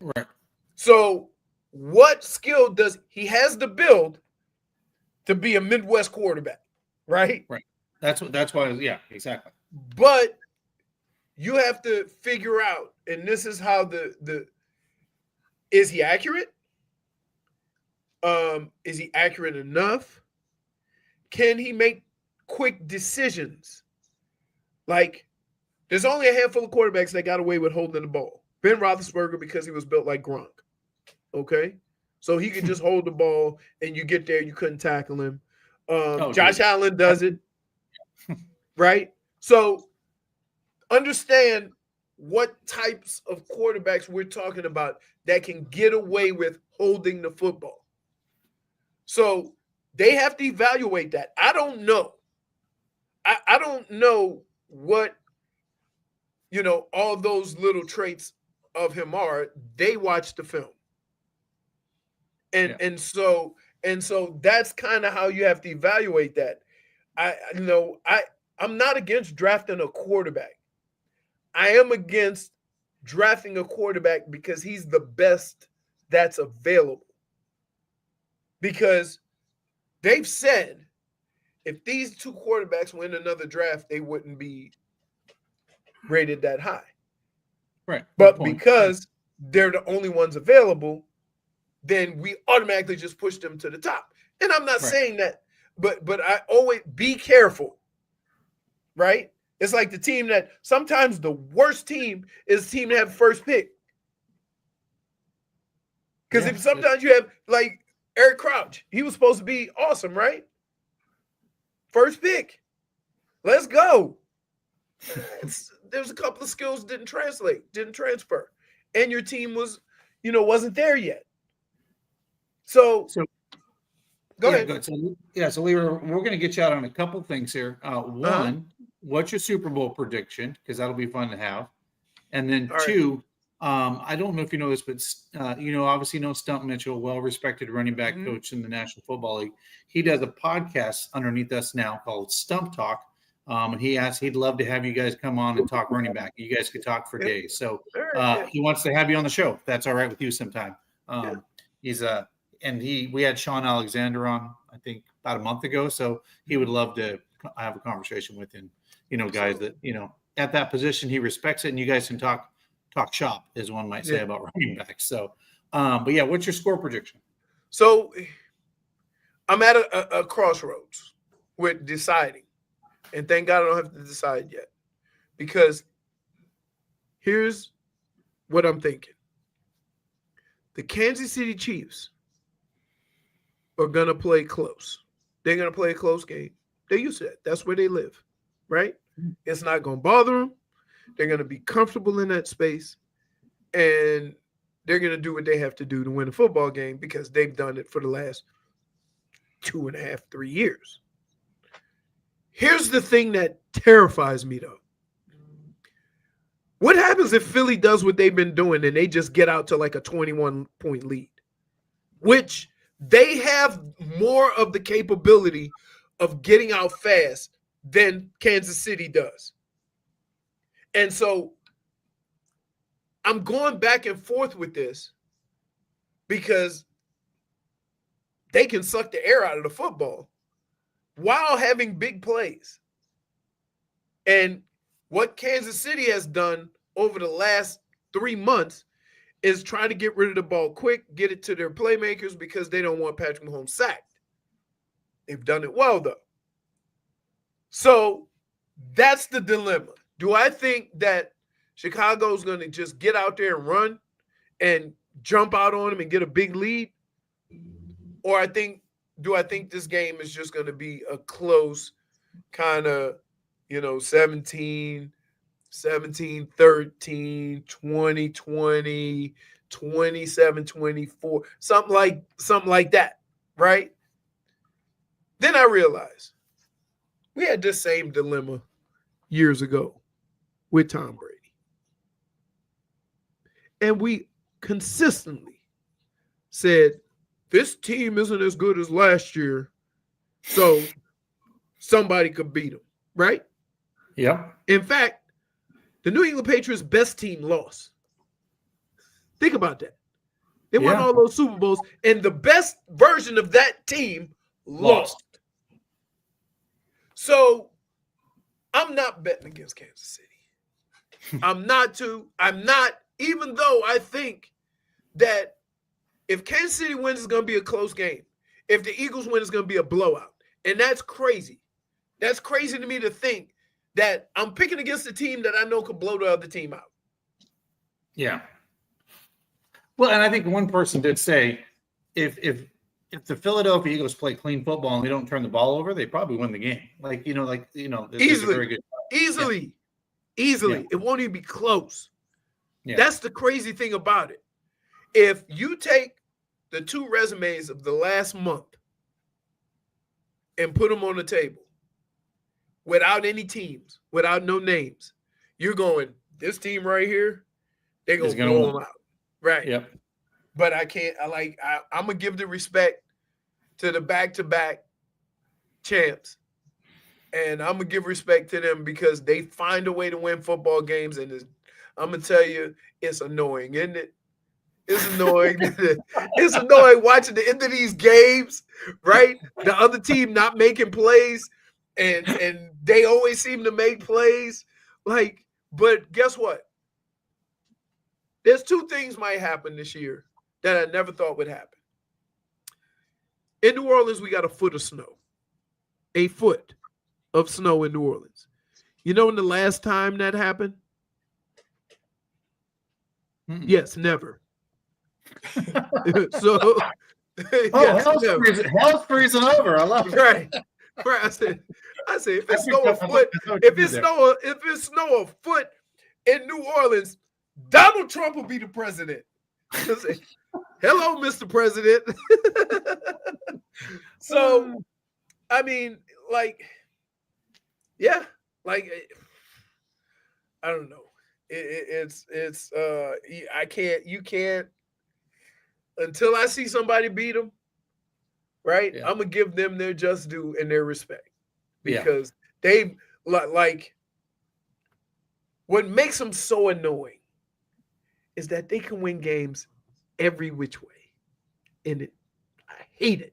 Right. So what skill does he has the build to be a Midwest quarterback, right? Right. That's why, yeah, exactly. But you have to figure out, and this is how the is he accurate? Is he accurate enough? Can he make quick decisions? Like, there's only a handful of quarterbacks that got away with holding the ball. Ben Roethlisberger, because he was built like Gronk. Okay? So he could just hold the ball, and you get there, you couldn't tackle him. Josh Allen does it. Right? So understand what types of quarterbacks we're talking about that can get away with holding the football. So they have to evaluate that. I don't know. I don't know what all those little traits of him are. They watch the film. And so that's kind of how you have to evaluate that. I'm not against drafting a quarterback. I am against drafting a quarterback because he's the best that's available. Because they've said if these two quarterbacks win another draft, they wouldn't be rated that high. Right. But because they're the only ones available, then we automatically just push them to the top. And I'm not saying that, but I always be careful, right? It's like the team that sometimes the worst team is the team that have first pick. Because if sometimes you have like Eric Crouch, he was supposed to be awesome, right? First pick. Let's go. There's a couple of skills didn't transfer. And your team was, wasn't there yet. So go ahead. Good. So Leroy, we're going to get you out on a couple things here. One, what's your Super Bowl prediction? Because that'll be fun to have. And then two, I don't know if you know this, but obviously know Stump Mitchell, well-respected running back coach in the National Football League. He does a podcast underneath us now called Stump Talk. And he'd love to have you guys come on and talk running back. You guys could talk for days. So he wants to have you on the show. If that's all right with you sometime. and we had Sean Alexander on, I think, about a month ago. So he would love to have a conversation with him. Guys that at that position he respects it, and you guys can talk shop, as one might say, about running backs. So, but yeah, what's your score prediction? So I'm at a crossroads with deciding, and thank God I don't have to decide yet, because here's what I'm thinking. The Kansas City Chiefs are going to play close. They're going to play a close game. They used to that. That's where they live, right? It's not going to bother them. They're going to be comfortable in that space, and they're going to do what they have to do to win a football game, because they've done it for the last 2.5, 3 years. Here's the thing that terrifies me, though. What happens if Philly does what they've been doing and they just get out to like a 21-point lead, which they have more of the capability of getting out fast than Kansas City does. And so I'm going back and forth with this, because they can suck the air out of the football while having big plays. And what Kansas City has done over the last 3 months is try to get rid of the ball quick, get it to their playmakers, because they don't want Patrick Mahomes sacked. They've done it well, though. So that's the dilemma. Do I think that Chicago's going to just get out there and run and jump out on them and get a big lead? Or do I think this game is just going to be a close kind of, 17, 13, 20, 20, 27, 24, something like that, right? Then I realized we had this same dilemma years ago with Tom Brady. And we consistently said, this team isn't as good as last year, so somebody could beat them, right? Yeah. In fact, the New England Patriots' best team lost. Think about that. They won all those Super Bowls, and the best version of that team lost. So I'm not betting against Kansas City. I'm not, even though I think that if Kansas City wins, it's going to be a close game. If the Eagles win, it's going to be a blowout. And that's crazy. That's crazy to me to think that I'm picking against a team that I know could blow the other team out. Yeah. Well, and I think one person did say, if the Philadelphia Eagles play clean football and they don't turn the ball over, they probably win the game. Easily. Very good. Easily. Yeah. It won't even be close. Yeah. That's the crazy thing about it. If you take the 2 resumes of the last month and put them on the table without any teams, without no names, you're going, this team right here, they're going to blow them out. Right. Yep. But I'm going to give the respect to the back-to-back champs. And I'm going to give respect to them because they find a way to win football games. And I'm going to tell you, it's annoying, isn't it? It's annoying. It's annoying watching the end of these games, right? The other team not making plays, and they always seem to make plays. But guess what? There's 2 things might happen this year that I never thought would happen. In New Orleans, we got a foot of snow. A foot of snow in New Orleans. You know when the last time that happened? Yes, never. So, hell's freezing over. I love it. Right. I said, if it snow a foot in New Orleans, Donald Trump will be the president. Say, hello, Mr. President. So, I mean, I don't know. You can't, until I see somebody beat them, right? Yeah. I'm going to give them their just due and their respect because they what makes them so annoying is that they can win games every which way. And hate it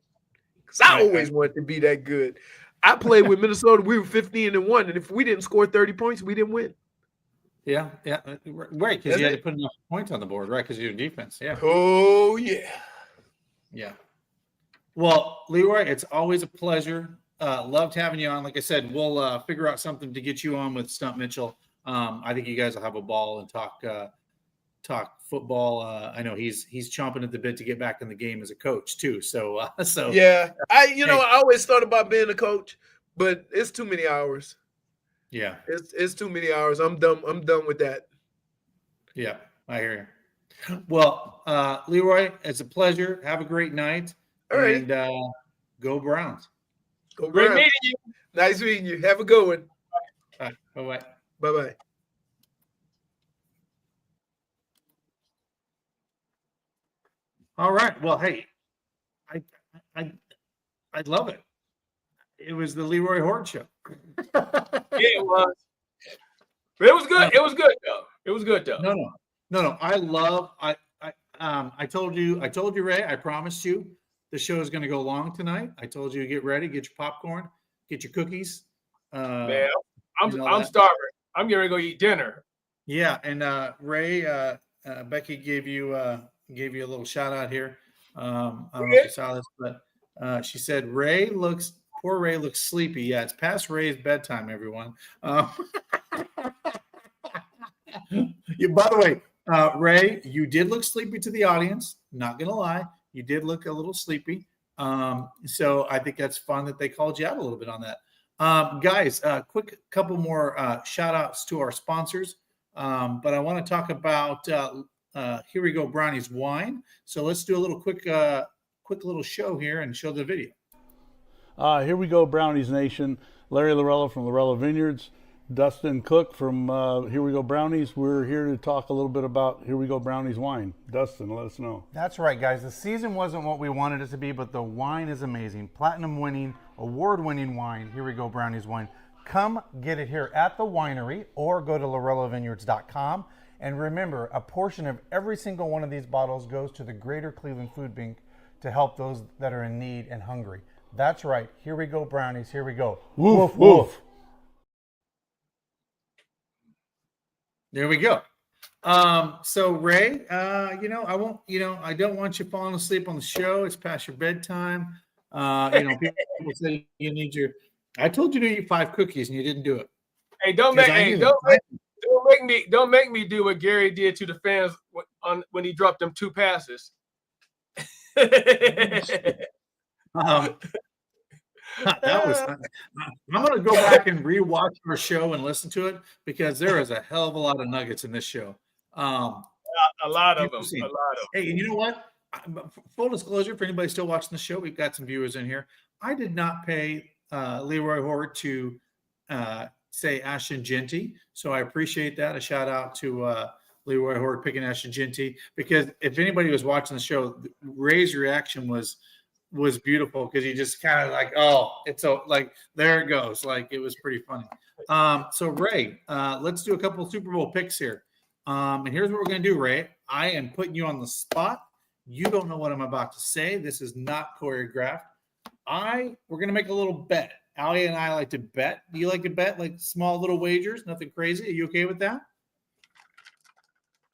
because I Right, always wanted to be that good. I played with Minnesota. We were 15-1, and if we didn't score 30 points, we didn't win. Yeah, right. Because That's you had it. to put enough points on the board, right? Because of your defense. Yeah, Oh yeah. yeah. Well, Leroy, it's always a pleasure. Loved having you on. Like I said, we'll figure out something to get you on with Stump Mitchell. I think you guys will have a ball and talk football. I know he's chomping at the bit to get back in the game as a coach too. So Yeah. I hey, I always thought about being a coach, but it's too many hours. yeah, It's too many hours. I'm done with that. yeah, I hear you. Well, Leroy, it's a pleasure. Have a great night, All right. and go Browns. Go Great Browns. meeting you. Nice meeting you. Have a good one. All right, bye-bye. Bye-bye. All right. Well, hey, I love it. It was the Leroy Hoard show. Yeah, it was. But it was good. It was good though. It was good though. No. I told you, Ray. I promised you the show is going to go long tonight. I told you to get ready, get your popcorn, get your cookies. Man, I'm that. starving. I'm getting ready to go eat dinner. Yeah, and Ray, Becky gave you a little shout out here. I don't know if you saw this, but she said poor Ray looks sleepy. Yeah, it's past Ray's bedtime, everyone. By the way, Ray, you did look sleepy to the audience. Not gonna lie, you did look a little sleepy. So I think that's fun that they called you out a little bit on that. Guys, quick couple more shout outs to our sponsors. But I want to talk about Here We Go Brownies wine. So let's do a little quick little show here and show the video. Here we go, Brownies Nation. Larry Lorella from Lorella Vineyards, Dustin Cook from Here We Go Brownies. We're here to talk a little bit about Here We Go Brownies wine. Dustin, let us know. That's right, guys. The season wasn't what we wanted it to be, but the wine is amazing. Platinum winning, award winning wine. Here We Go Brownies wine. Come get it here at the winery or go to lorellavineyards.com. And remember, a portion of every single one of these bottles goes to the Greater Cleveland Food Bank to help those that are in need and hungry. That's right. Here we go, Brownies. Here we go. Woof, woof. There we go. So Ray, I don't want you falling asleep on the show. It's past your bedtime. People say you need I told you to eat 5 cookies and you didn't do it. Hey, don't make me do what Gary did to the fans when he dropped them 2 passes. That was. I'm going to go back and rewatch our show and listen to it because there is a hell of a lot of nuggets in this show. A lot of them. Hey, and you know what? Full disclosure for anybody still watching the show, we've got some viewers in here. I did not pay Leroy Hoard to say Ashton Genty, so I appreciate that. A shout out to Leroy Hoard picking Ashton Genty because if anybody was watching the show, Ray's reaction was beautiful because he just kind of like, oh, it's so like there it goes, like it was pretty funny. So Ray, let's do a couple of Super Bowl picks here. And here's what we're gonna do, Ray. I am putting you on the spot. You don't know what I'm about to say. This is not choreographed. We're gonna make a little bet. Allie and I like to bet. Do you like to bet like small little wagers? Nothing crazy. Are you okay with that?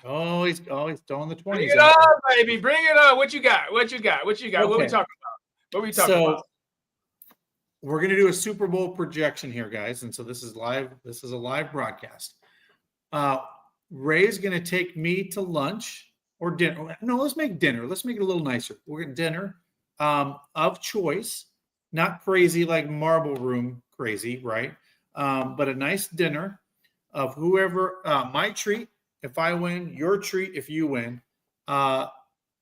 Oh, he's throwing the 20s. Bring it on, baby. Bring it on. What you got? Okay. What we talking about? We're gonna do a Super Bowl projection here, guys. And so this is live. This is a live broadcast. Ray's gonna take me to lunch or dinner. No, let's make dinner. Let's make it a little nicer. We're gonna dinner of choice. Not crazy like Marble Room crazy, right? But a nice dinner of whoever, my treat if I win, your treat if you win,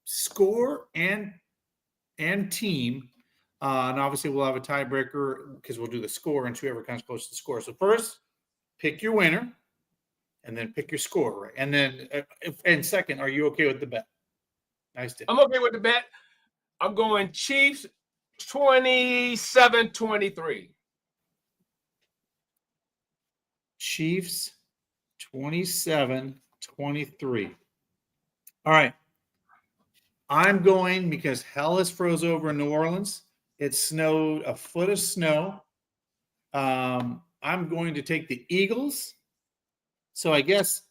score and team. And obviously we'll have a tiebreaker because we'll do the score and whoever comes close to the score. So first, pick your winner and then pick your score, right? And then, and second, are you okay with the bet? Nice. I'm okay with the bet. I'm going Chiefs 27-23. Chiefs 27-23. All right. I'm going because hell has froze over in New Orleans. It snowed a foot of snow. I'm going to take the Eagles. So I guess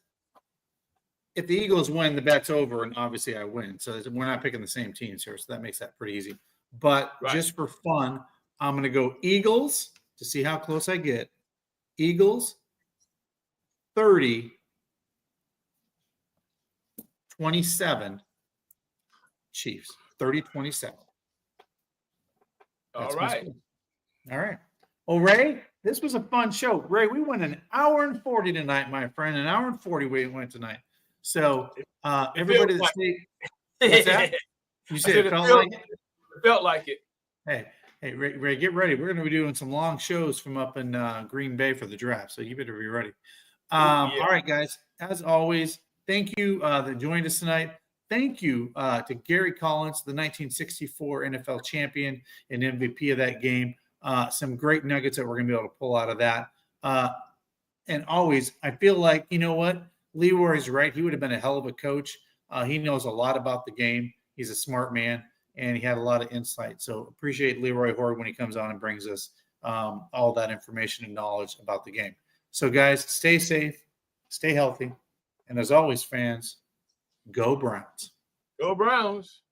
if the Eagles win, the bet's over, and obviously I win. So we're not picking the same teams here, so that makes that pretty easy. But just for fun, I'm going to go Eagles to see how close I get. Eagles 30, 27, Chiefs 30-27. All right. All right. Well, Ray, this was a fun show. Ray, we went an hour and 40 tonight, my friend. An hour and 40 we went tonight. So everybody that stayed, what's that? You said it felt like it? It felt like it. Hey, Ray, get ready. We're going to be doing some long shows from up in Green Bay for the draft, so you better be ready. All right, guys. As always, thank you that joined us tonight. Thank you to Gary Collins, the 1964 NFL champion and MVP of that game. Some great nuggets that we're going to be able to pull out of that. And always, I feel like, you know what? Leroy's right. He would have been a hell of a coach. He knows a lot about the game. He's a smart man, and he had a lot of insight. So appreciate Leroy Hoard when he comes on and brings us all that information and knowledge about the game. So, guys, stay safe, stay healthy. And as always, fans, go Browns. Go Browns.